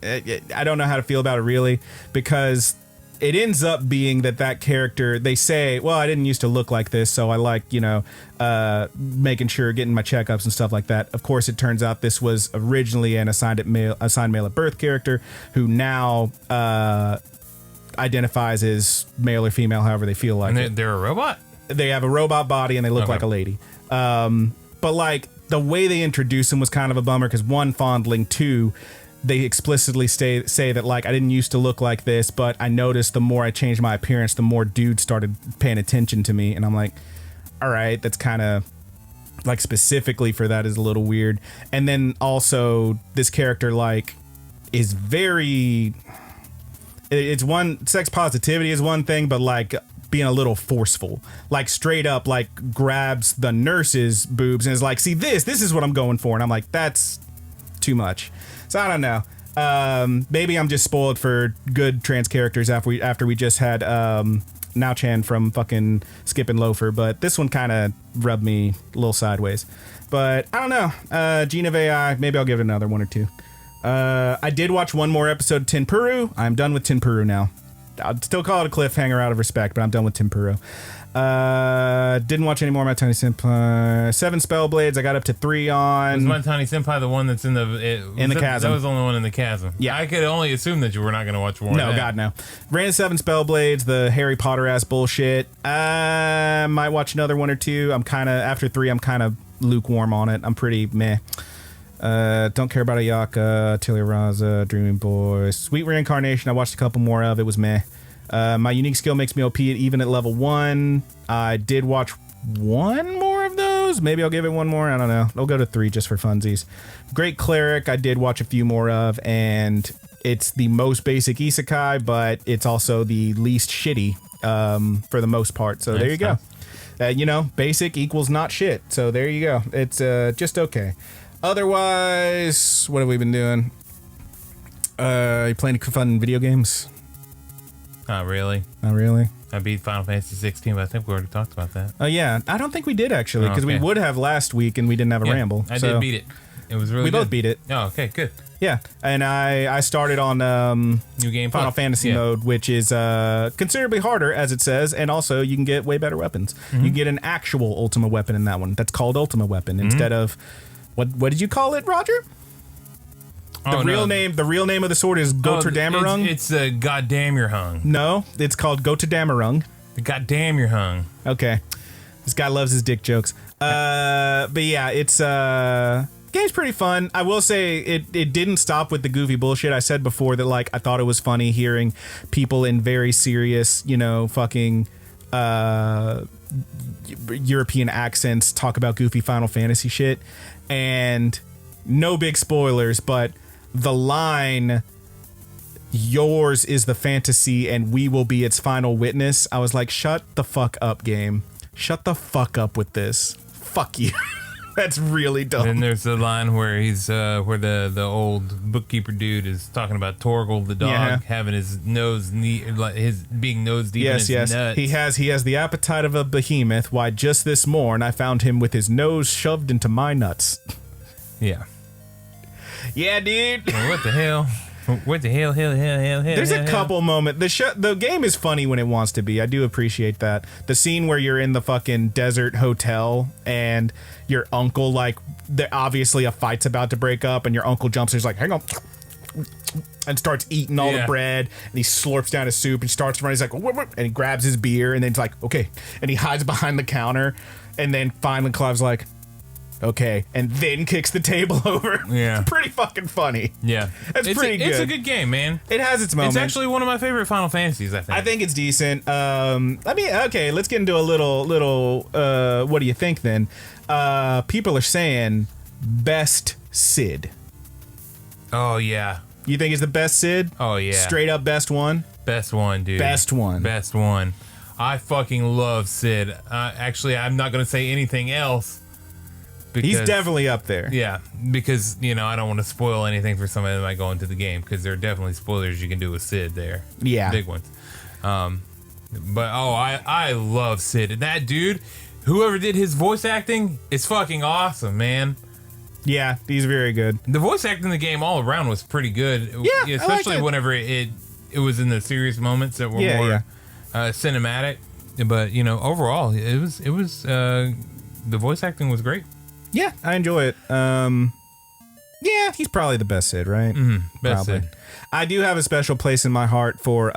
don't know how to feel about it really, because it ends up being that character, they say, well, I didn't used to look like this, so I like, making sure, getting my checkups and stuff like that. Of course, it turns out this was originally an assigned male at birth character who now identifies as male or female, however they feel like. And they're a robot? They have a robot body and they look like a lady. But like the way they introduce him was kind of a bummer because 1, fondling, 2, they explicitly say that like I didn't used to look like this, but I noticed the more I changed my appearance, the more dudes started paying attention to me, and I'm like, all right, that's kind of like specifically for that is a little weird. And then also this character like is very, it's one, sex positivity is one thing, but like being a little forceful, like straight up like grabs the nurse's boobs and is like, see this is what I'm going for. And I'm like, that's too much. So I don't know. Maybe I'm just spoiled for good trans characters after we just had Now-chan from fucking Skip and Loafer, but this one kind of rubbed me a little sideways. But I don't know. Gene of AI, maybe I'll give it another one or two. I did watch one more episode of Tenpuru. I'm done with Tenpuru now. I'd still call it a cliffhanger out of respect, but I'm done with Tenpuru. Didn't watch any more of My Tiny Senpai. 7 Spellblades, I got up to 3 on. Was My Tiny Senpai the one that's in the chasm? That was the only one in the chasm. Yeah. I could only assume that you were not going to watch more. No, God, no. Ran 7 Spellblades, the Harry Potter ass bullshit. Might watch another one or two. I'm kind of, after 3, I'm kind of lukewarm on it. I'm pretty meh. Don't care about Ayaka, Atelier Raza, Dreaming Boy, Sweet Reincarnation. I watched a couple more of. It was meh. My unique skill makes me OP even at level 1. I did watch one more of those. Maybe I'll give it one more. I don't know. I'll go to 3 just for funsies. Great Cleric, I did watch a few more of, and it's the most basic isekai, but it's also the least shitty for the most part. So there you go. You know, basic equals not shit. So there you go. It's just okay. Otherwise, what have we been doing? You playing fun video games? Not really. Not really? I beat Final Fantasy 16, but I think we already talked about that. Oh, yeah. I don't think we did, actually, because we would have last week and we didn't have a ramble. I did beat it. It was really good. We both beat it. Oh, okay, good. Yeah, and I started on New Game Final Fantasy mode, which is considerably harder, as it says, and also you can get way better weapons. You can get an actual Ultima weapon in that one. That's called Ultima Weapon instead of... What did you call it, Roger? The real name of the sword is Gotterdammerung. It's goddamn you're hung. No, it's called Gotterdammerung. Goddamn you're hung. Okay. This guy loves his dick jokes. But yeah, it's game's pretty fun. I will say it didn't stop with the goofy bullshit. I said before that like I thought it was funny hearing people in very serious, you know, fucking European accents talk about goofy Final Fantasy shit. And no big spoilers, but the line, yours is the fantasy and we will be its final witness. I was like, shut the fuck up, game. Shut the fuck up with this. Fuck you. That's really dumb. And there's the line where he's where the old bookkeeper dude is talking about Torgal the dog having his nose his being nose deep in his nuts. He has the appetite of a behemoth. Why, just this morn I found him with his nose shoved into my nuts. Yeah. Yeah, dude. Well, what the hell? What the hell? There's a couple moments. The game is funny when it wants to be. I do appreciate that. The scene where you're in the fucking desert hotel and your uncle, like, obviously a fight's about to break up, and your uncle jumps and he's like, hang on, and starts eating all the bread, and he slurps down his soup and starts running. He's like, and he grabs his beer, and then he's like, okay, and he hides behind the counter, and then finally Clive's like, okay, and then kicks the table over. Yeah. It's pretty fucking funny. Yeah. It's pretty good. It's a good game, man. It has its moments. It's actually one of my favorite Final Fantasies, I think. I think it's decent. Okay, let's get into a little what do you think then? People are saying best Sid. Oh, yeah. You think it's the best Sid? Oh, yeah. Straight up best one? Best one, dude. Best one. Best one. I fucking love Sid. Actually, I'm not going to say anything else. Because, he's definitely up there. Yeah, because, you know, I don't want to spoil anything for somebody that might go into the game, because there are definitely spoilers you can do with Sid there. Yeah. Big ones. But, I love Sid. And that dude, whoever did his voice acting, is fucking awesome, man. Yeah, he's very good. The voice acting in the game all around was pretty good. Yeah, especially whenever it was in the serious moments that were more cinematic. But, you know, overall, it was the voice acting was great. Yeah, I enjoy it. Yeah, he's probably the best Sid, right? Best probably. Sid. I do have a special place in my heart for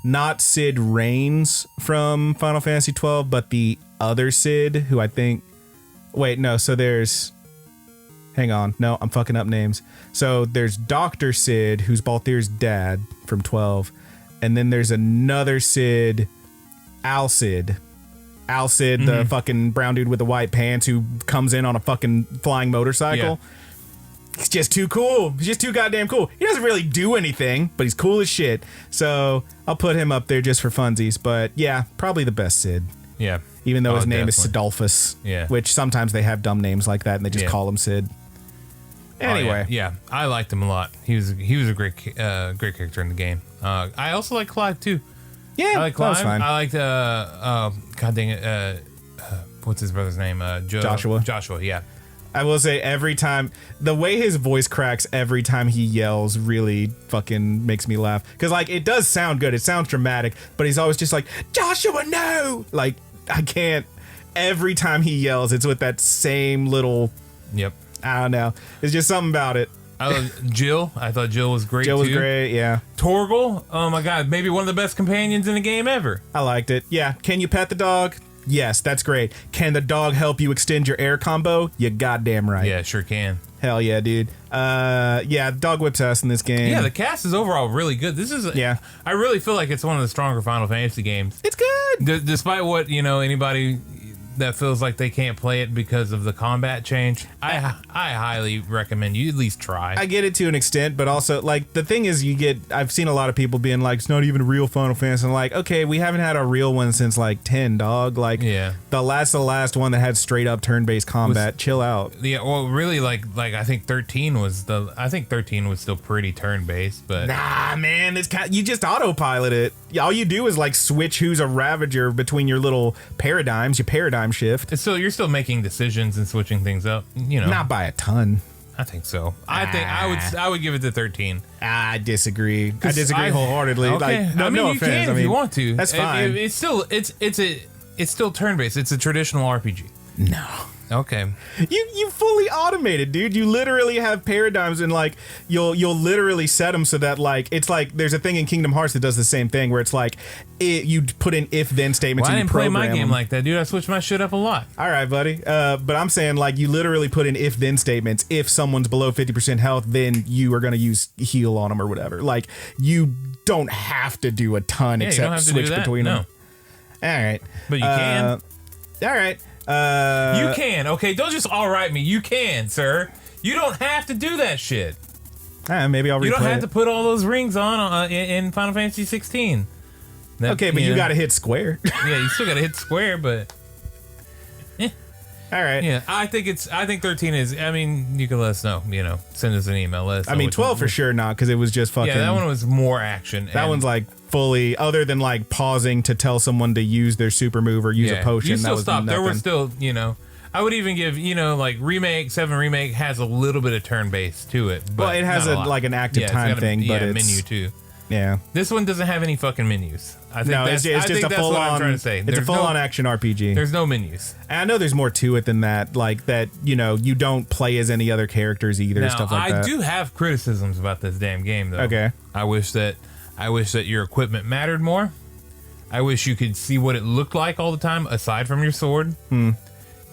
not Sid Reigns from Final Fantasy 12, but the other Sid, who I think... Wait, no, so there's... Hang on. No, I'm fucking up names. So there's Dr. Sid, who's Balthir's dad from 12, and then there's another Sid, Alcid, Al Cid, the fucking brown dude with the white pants who comes in on a fucking flying motorcycle. Yeah. He's just too cool. He's just too goddamn cool. He doesn't really do anything, but he's cool as shit. So I'll put him up there just for funsies. But yeah, probably the best Cid. Yeah. Even though his name is Sidolphus. Yeah. Which sometimes they have dumb names like that and they just call him Cid. Anyway. Yeah, I liked him a lot. He was a great character in the game. I also like Clive too. Yeah, I like Clive. Fine. I liked God dang it, what's his brother's name? Joshua. Joshua, yeah. I will say every time, the way his voice cracks every time he yells really fucking makes me laugh. Because, like, it does sound good. It sounds dramatic. But he's always just like, Joshua, no! Like, I can't. Every time he yells, it's with that same little... Yep. I don't know. It's just something about it. Jill. I thought Jill was great, Jill was great, yeah. Torgal. Oh, my God. Maybe one of the best companions in the game ever. I liked it. Yeah. Can you pet the dog? Yes, that's great. Can the dog help you extend your air combo? You goddamn right. Yeah, sure can. Hell yeah, dude. Yeah, dog whips ass in this game. Yeah, the cast is overall really good. This is I really feel like it's one of the stronger Final Fantasy games. It's good. Despite what, anybody that feels like they can't play it because of the combat change, I highly recommend you at least try. I get it to an extent, but also, like, the thing is, I've seen a lot of people being like, it's not even a real Final Fantasy. And like, okay, we haven't had a real one since like 10, dog. Like, the last one that had straight up turn-based combat. Chill out. Yeah, well, really, like I think 13 was still pretty turn-based, but nah, man, you just autopilot it. All you do is like switch who's a Ravager between your little paradigms, your paradigm shift. So you're still making decisions and switching things up, Not by a ton. I think so. I would give it to 13. I disagree. I disagree wholeheartedly. Okay. Like, no offense. You can if you want to. That's fine. It's still turn-based. It's a traditional RPG. No. Okay. You fully automated, dude. You literally have paradigms, and like you'll literally set them so that like it's like there's a thing in Kingdom Hearts that does the same thing where it's like you put in if-then statements. Well, and I didn't play my game like that, dude. I switched my shit up a lot. All right, buddy. But I'm saying like you literally put in if-then statements. If someone's below 50% health, then you are going to use heal on them or whatever. Like you don't have to do a ton except switch between them. All right, but you can. All right. You can, okay? Don't just all right me. You can, sir. You don't have to do that shit. Maybe I'll replay. You don't have to put all those rings on in Final Fantasy 16. Okay, but you got to hit square. Yeah, you still got to hit square, but all right. Yeah, I think 13 is. I mean, you can let us know. Send us an email. Let us know. I mean, 12 for sure not, because it was just fucking. Yeah, that one was more action. That one's like fully, other than like pausing to tell someone to use their super move or use a potion. You still that was stopped. Nothing. There were still, I would even give, like Remake 7 Remake has a little bit of turn based to it. But well, it has like an active time thing, but it's menu too. Yeah. This one doesn't have any fucking menus. I think it's just a full on. I'm trying to say. It's a full on action RPG. There's no menus. And I know there's more to it than that. Like that, you don't play as any other characters either. Now, stuff like that. I do have criticisms about this damn game though. Okay. I wish that your equipment mattered more. I wish you could see what it looked like all the time, aside from your sword.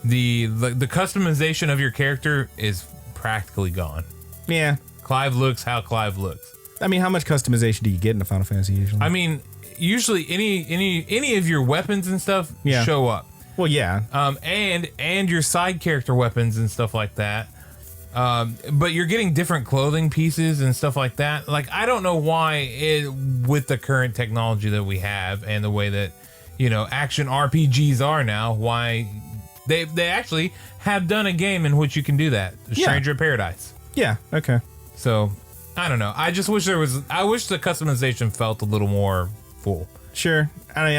The customization of your character is practically gone. Yeah. Clive looks how Clive looks. I mean, how much customization do you get in a Final Fantasy usually? I mean, usually any of your weapons and stuff show up. Well, yeah. And your side character weapons and stuff like that. But you're getting different clothing pieces and stuff like that. Like, I don't know why with the current technology that we have and the way that, action RPGs are now, why they actually have done a game in which you can do that. Stranger of Paradise. Yeah. Okay. So, I don't know. I just wish I wish the customization felt a little more full. Sure. I mean,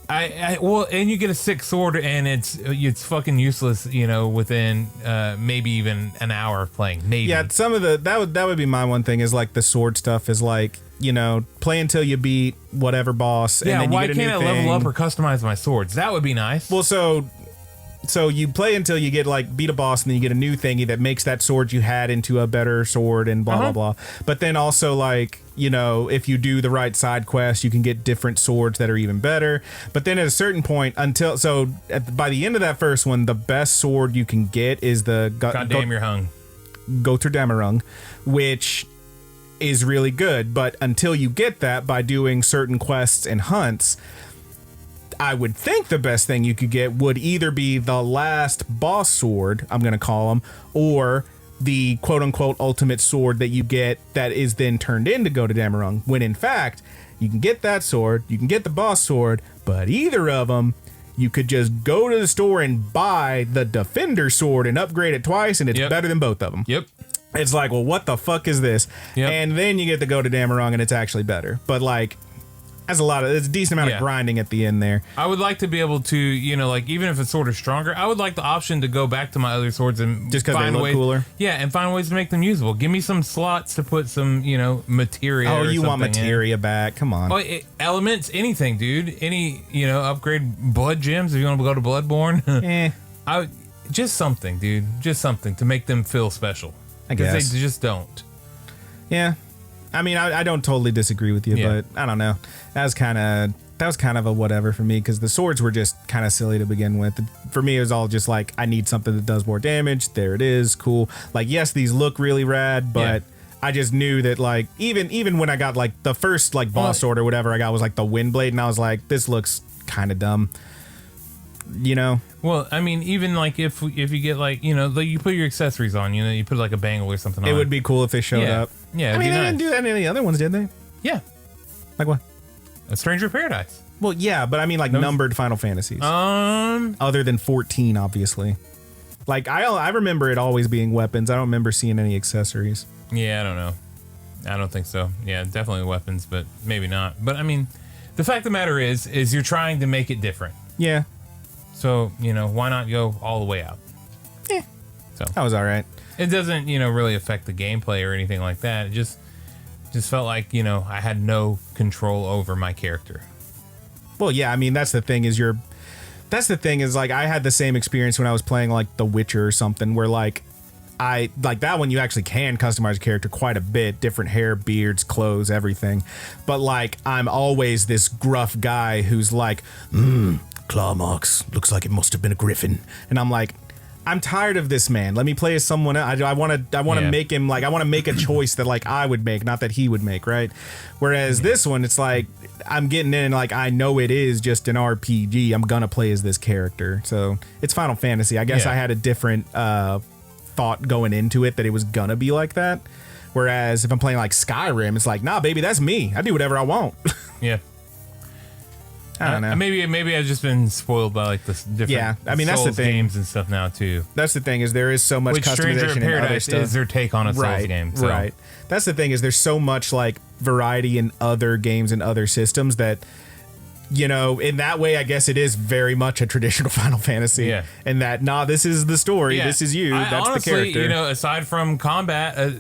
I don't. Well, and you get a sick sword, and it's fucking useless. Within maybe even an hour of playing. Maybe. Yeah. Some of that would be my one thing is like the sword stuff is like play until you beat whatever boss. Yeah. And then Why you get a can't new I thing. level up or customize my swords? That would be nice. Well, so you play until you get like beat a boss, and then you get a new thingy that makes that sword you had into a better sword and blah blah blah. But then also like if you do the right side quest, you can get different swords that are even better. But then at a certain point, by the end of that first one, the best sword you can get is the Goddamn, you're hung. Götterdämmerung, which is really good. But until you get that by doing certain quests and hunts, I would think the best thing you could get would either be the last boss sword, I'm going to call them, or the quote-unquote ultimate sword that you get that is then turned into Go-to-Damarung, when in fact, you can get that sword, you can get the boss sword, but either of them, you could just go to the store and buy the Defender sword and upgrade it twice, and it's better than both of them. Yep. It's like, well, what the fuck is this? Yep. And then you get to Go-to-Damarung, and it's actually better. But, like, there's a decent amount of grinding at the end there. I would like to be able to, like, even if it's sort of stronger, I would like the option to go back to my other swords and just because they look cooler. Yeah, and find ways to make them usable. Give me some slots to put some, materia. Oh, you want materia back? Come on. Oh, elements, anything, dude. Any, upgrade blood gems if you want to go to Bloodborne. Just something, dude. Just something to make them feel special. I guess they just don't. Yeah. I mean, I don't totally disagree with you, but I don't know. That was kind of a whatever for me because the swords were just kind of silly to begin with. For me, it was all just like, I need something that does more damage. There it is. Cool. Like, yes, these look really rad, but I just knew that, like, even when I got, like, the first, like, boss sword or whatever I got was, like, the wind blade, and I was like, this looks kind of dumb. Well, I mean, even like if you get like you put your accessories on, you put like a bangle or something on. It would be cool if they showed up. Yeah, I mean, they didn't do that in any other ones, did they? Yeah. Like what? A Stranger of Paradise. Well, yeah, but I mean like numbered Final Fantasies. Other than 14, obviously. Like I remember it always being weapons. I don't remember seeing any accessories. Yeah, I don't know. I don't think so. Yeah, definitely weapons, but maybe not. But I mean, the fact of the matter is you're trying to make it different. Yeah. So, why not go all the way out? So that was all right. It doesn't, really affect the gameplay or anything like that. It just felt like, I had no control over my character. Well, yeah, I mean, that's the thing is like I had the same experience when I was playing like The Witcher or something where like I like that one you actually can customize a character quite a bit, different hair, beards, clothes, everything. But like I'm always this gruff guy who's like, claw marks. Looks like it must have been a griffin. And I'm like, I'm tired of this man. Let me play as someone else. I want to make him like I want to make a choice that like I would make, not that he would make, right? Whereas this one, it's like I'm getting in and like I know it is just an RPG. I'm gonna play as this character. So it's Final Fantasy. I guess I had a different thought going into it that it was gonna be like that. Whereas if I'm playing like Skyrim, it's like, nah, baby, that's me. I do whatever I want. Yeah. I don't know. Maybe I've just been spoiled by like this different. Yeah, I mean that's Souls the thing. Games and stuff now too. That's the thing is there is so much Which customization Stranger of in other Paradise stuff. is their take on a Souls game. So. Right. That's the thing is there's so much like variety in other games and other systems that in that way I guess it is very much a traditional Final Fantasy. Yeah. And that this is the story. Yeah. This is you. That's honestly, the character. Aside from combat.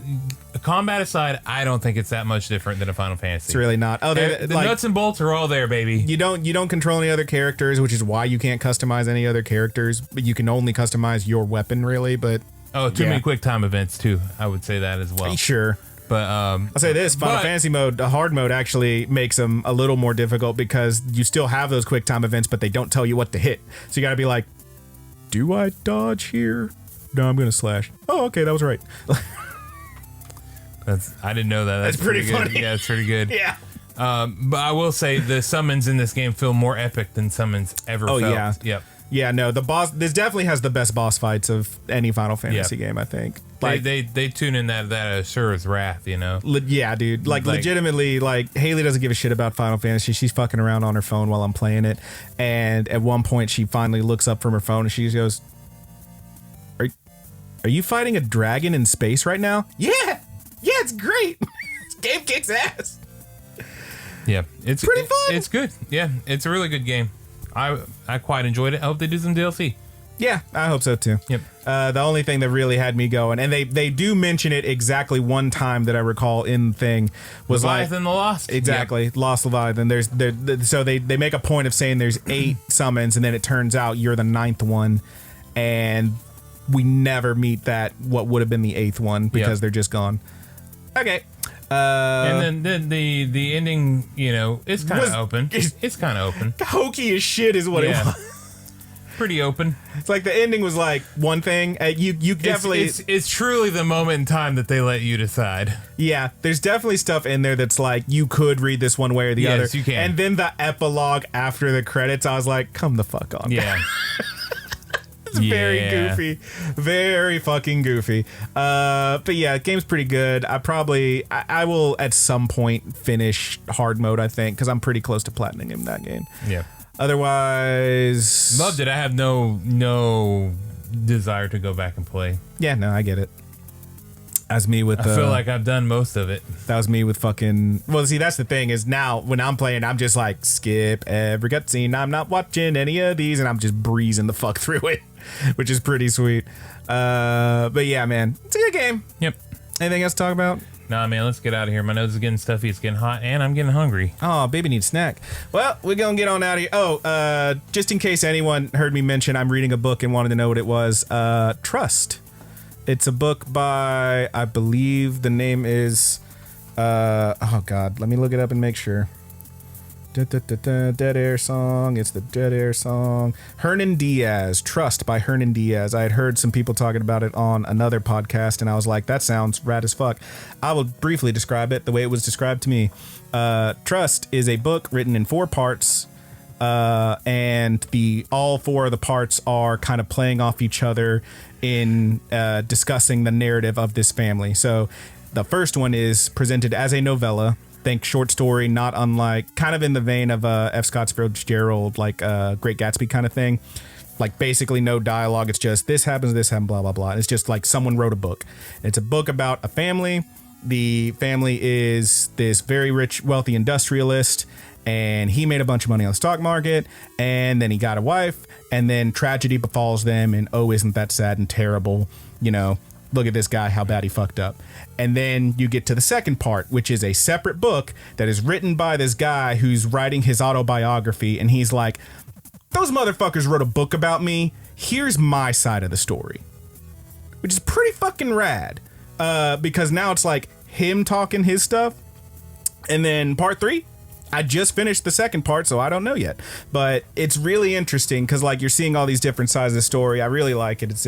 Combat aside, I don't think it's that much different than a Final Fantasy. It's really not. Oh, the nuts and bolts are all there, baby. You don't control any other characters, which is why you can't customize any other characters. But you can only customize your weapon, really. But too many quick time events too. I would say that as well. Sure. But I'll say this: Final Fantasy mode, the hard mode, actually makes them a little more difficult because you still have those quick time events, but they don't tell you what to hit. So you got to be like, "Do I dodge here? No, I'm gonna slash. Oh, okay, that was right." I didn't know that. That's pretty good. funny. Yeah, it's pretty good. Yeah. But I will say the summons in this game feel more epic than summons ever felt. Yeah. Yep. Yeah, no, the boss. This definitely has the best boss fights of any Final Fantasy game, I think. Like they tune in that Asura's Wrath, Yeah, dude. Like legitimately, like Haley doesn't give a shit about Final Fantasy. She's fucking around on her phone while I'm playing it, and at one point she finally looks up from her phone and she goes, "Are you fighting a dragon in space right now?" Yeah, it's great. This game kicks ass. Yeah, it's pretty fun. It's good. Yeah, it's a really good game. I quite enjoyed it. I hope they do some DLC. Yeah, I hope so too. Yep. The only thing that really had me going, and they do mention it exactly one time that I recall in the thing, was Leviathan the Lost. Exactly, yep. Lost Leviathan. So they make a point of saying there's 8 summons, and then it turns out you're the 9th one, and we never meet what would have been the 8th one because they're just gone. Okay. And then the ending, it's kind of open. It's kind of open. Hokey as shit is what it was. pretty open. It's like the ending was like one thing. You definitely... It's truly the moment in time that they let you decide. Yeah, there's definitely stuff in there that's like, you could read this one way or the other. Yes, you can. And then the epilogue after the credits, I was like, come the fuck on. Yeah. It's very goofy. Very fucking goofy. But yeah, the game's pretty good. I will at some point finish hard mode, I think, because I'm pretty close to platinum in that game. Yeah. Otherwise... Loved it. I have no desire to go back and play. Yeah, no, I get it. As me with I feel like I've done most of it. That was me with fucking... Well, see, that's the thing is now when I'm playing, I'm just like, skip every cutscene. I'm not watching any of these, and I'm just breezing the fuck through it, which is pretty sweet. But yeah, man, it's a good game. Yep. Anything else to talk about? Nah, man, let's get out of here. My nose is getting stuffy, it's getting hot, and I'm getting hungry. Oh, baby needs a snack. Well, we're going to get on out of here. Oh, just in case anyone heard me mention, I'm reading a book and wanted to know what it was. Trust. It's a book by, I believe the name is, oh God, let me look it up and make sure. Dead Air Song. It's the Dead Air Song. Hernan Diaz. Trust by Hernan Diaz. I had heard some people talking about it on another podcast, and I was like, that sounds rad as fuck. I will briefly describe it the way it was described to me. Trust is a book written in 4 parts, and all 4 of the parts are kind of playing off each other in discussing the narrative of this family. So the first one is presented as a novella. Think short story, not unlike, kind of in the vein of F. Scott Fitzgerald, like Great Gatsby kind of thing. Like basically no dialogue. It's just this happens, blah, blah, blah. And it's just like someone wrote a book. It's a book about a family. The family is this very rich, wealthy industrialist, and he made a bunch of money on the stock market, and then he got a wife, and then tragedy befalls them, and oh, isn't that sad and terrible, you know, look at this guy, how bad he fucked up. And then you get to the second part, which is a separate book that is written by this guy who's writing his autobiography, and he's like, those motherfuckers wrote a book about me, here's my side of the story, which is pretty fucking rad, because now it's like him talking his stuff. And then part 3, I just finished the second part, so I don't know yet, but it's really interesting because like you're seeing all these different sides of the story. I really like it. It's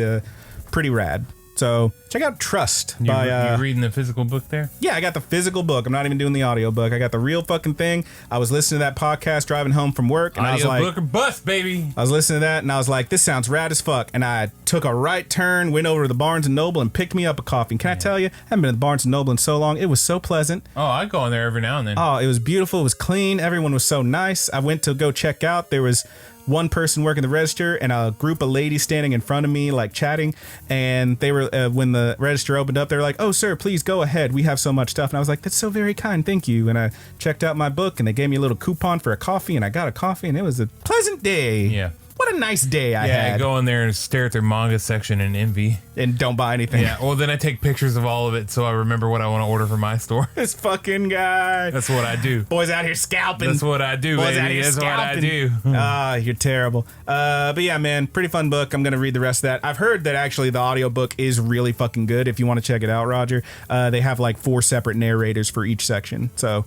pretty rad. So check out Trust by... You reading the physical book there? Yeah, I got the physical book. I'm not even doing the audio book. I got the real fucking thing. I was listening to that podcast driving home from work, and I was like... Audio book or bust, baby! I was listening to that, and I was like, this sounds rad as fuck. And I took a right turn, went over to the Barnes & Noble, and picked me up a coffee. And can I tell you, I haven't been to the Barnes & Noble in so long. It was so pleasant. Oh, I go in there every now and then. Oh, it was beautiful. It was clean. Everyone was so nice. I went to go check out. There was one person working the register and a group of ladies standing in front of me, like chatting. And they were, when the register opened up, they were like, oh, sir, please go ahead. We have so much stuff. And I was like, that's so very kind. Thank you. And I checked out my book, and they gave me a little coupon for a coffee, and I got a coffee, and it was a pleasant day. Yeah. What a nice day I had. Yeah, go in there and stare at their manga section and envy. And don't buy anything. Yeah, well, then I take pictures of all of it so I remember what I want to order for my store. This fucking guy. That's what I do. Boys out here scalping. That's what I do, Boys baby. out here That's scalping. what I do. Ah, you're terrible. But yeah, man, pretty fun book. I'm going to read the rest of that. I've heard that actually the audiobook is really fucking good. If you want to check it out, Roger, they have like 4 separate narrators for each section. So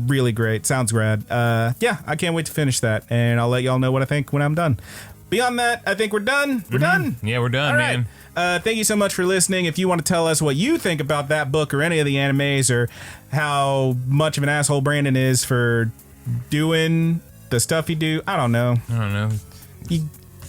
really great. Sounds rad. Yeah, I can't wait to finish that, and I'll let y'all know what I think when I'm done. Beyond that, I think we're done. We're done. Yeah, we're done, man. Thank you so much for listening. If you want to tell us what you think about that book or any of the animes, or how much of an asshole Brandon is for doing the stuff he do, I don't know.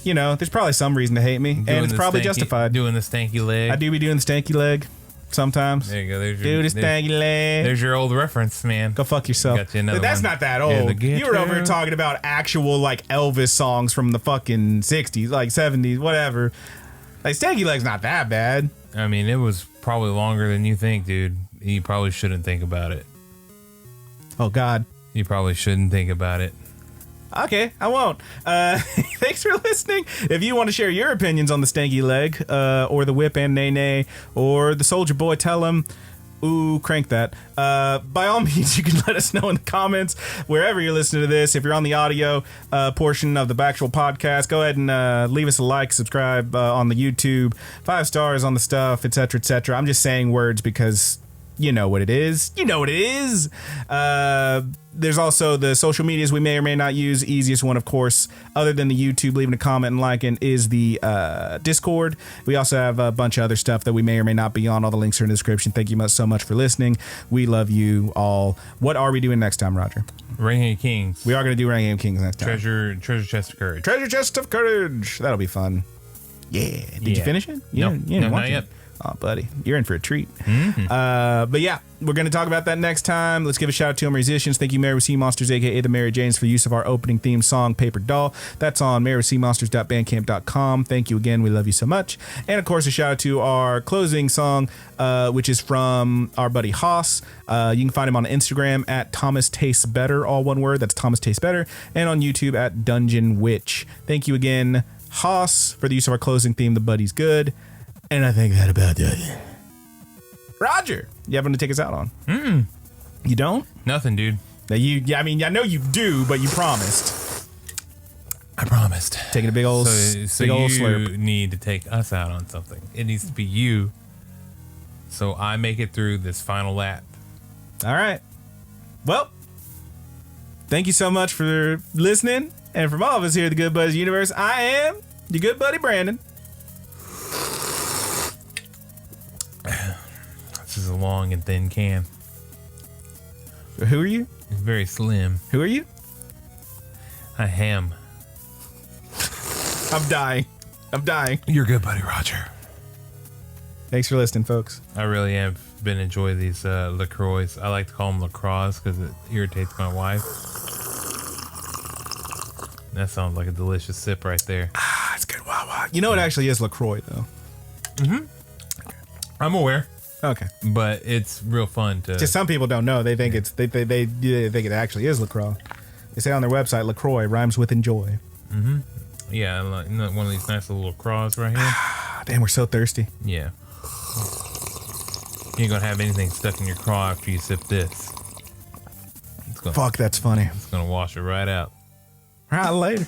You know, there's probably some reason to hate me, and it's probably justified. Doing the stanky leg. I do be doing the stanky leg sometimes. There you go. There's do the stanky leg. There's your old reference, man. Go fuck yourself. Got you another That's one. not that old. Yeah, you were over here talking about actual like Elvis songs from the fucking 60s, like 70s, whatever. Like stanky leg's not that bad. I mean, it was probably longer than you think, dude. You probably shouldn't think about it. Oh God. You probably shouldn't think about it. Okay, I won't. Thanks for listening. If you want to share your opinions on the stanky leg, or the whip and nay nay, or the soldier boy tell him, ooh, crank that. By all means, you can let us know in the comments wherever you're listening to this. If you're on the audio portion of the actual podcast, go ahead and leave us a like, subscribe on the YouTube, 5 stars on the stuff, etc., etc. I'm just saying words because You know what it is. You know what it is. There's also the social medias we may or may not use. Easiest one, of course, other than the YouTube, leaving a comment and liking, is the Discord. We also have a bunch of other stuff that we may or may not be on. All the links are in the description. Thank you so much for listening. We love you all. What are we doing next time, Roger? Ranking of Kings. We are going to do Ranking of Kings next time. Treasure Chest of Courage. Treasure Chest of Courage. That'll be fun. Yeah. Did you finish it? No, not yet. Oh, buddy, you're in for a treat. Mm-hmm. But yeah, we're going to talk about that next time. Let's give a shout out to our musicians. Thank you, Mary with Sea Monsters, aka the Mary Janes, for the use of our opening theme song, Paper Doll. That's on marywithseamonsters.bandcamp.com. Thank you again. We love you so much. And of course, a shout out to our closing song, which is from our buddy Haas. You can find him on Instagram at Thomas Tastes Better, all one word. That's Thomas Tastes Better. And on YouTube at Dungeon Witch. Thank you again, Haas, for the use of our closing theme, The Buddy's Good. And I think that about does it. Roger, you have one to take us out on? You don't? Nothing, dude. Now I know you do, but you promised. I promised. Taking a big old, so big old you slurp. Need to take us out on something. It needs to be you. So I make it through this final lap. All right. Well, thank you so much for listening. And from all of us here at the Good Buddies Universe, I am your good buddy Brandon. This is a long and thin can. Who are you? It's very slim. Who are you? I am. I'm dying. You're good, buddy, Roger. Thanks for listening, folks. I really have been enjoying these LaCroix. I like to call them LaCroix because it irritates my wife. That sounds like a delicious sip right there. Ah, it's good. Wow. You know it actually is LaCroix, though. Mm-hmm. I'm aware. Okay, but it's real fun to. Just some people don't know. They think it's they think it actually is LaCroix. They say on their website LaCroix rhymes with enjoy. Mm-hmm. Yeah, like one of these nice little LaCroix right here. Damn, we're so thirsty. Yeah. You ain't gonna have anything stuck in your craw after you sip this. Fuck, that's funny. It's gonna wash it right out. All right, later.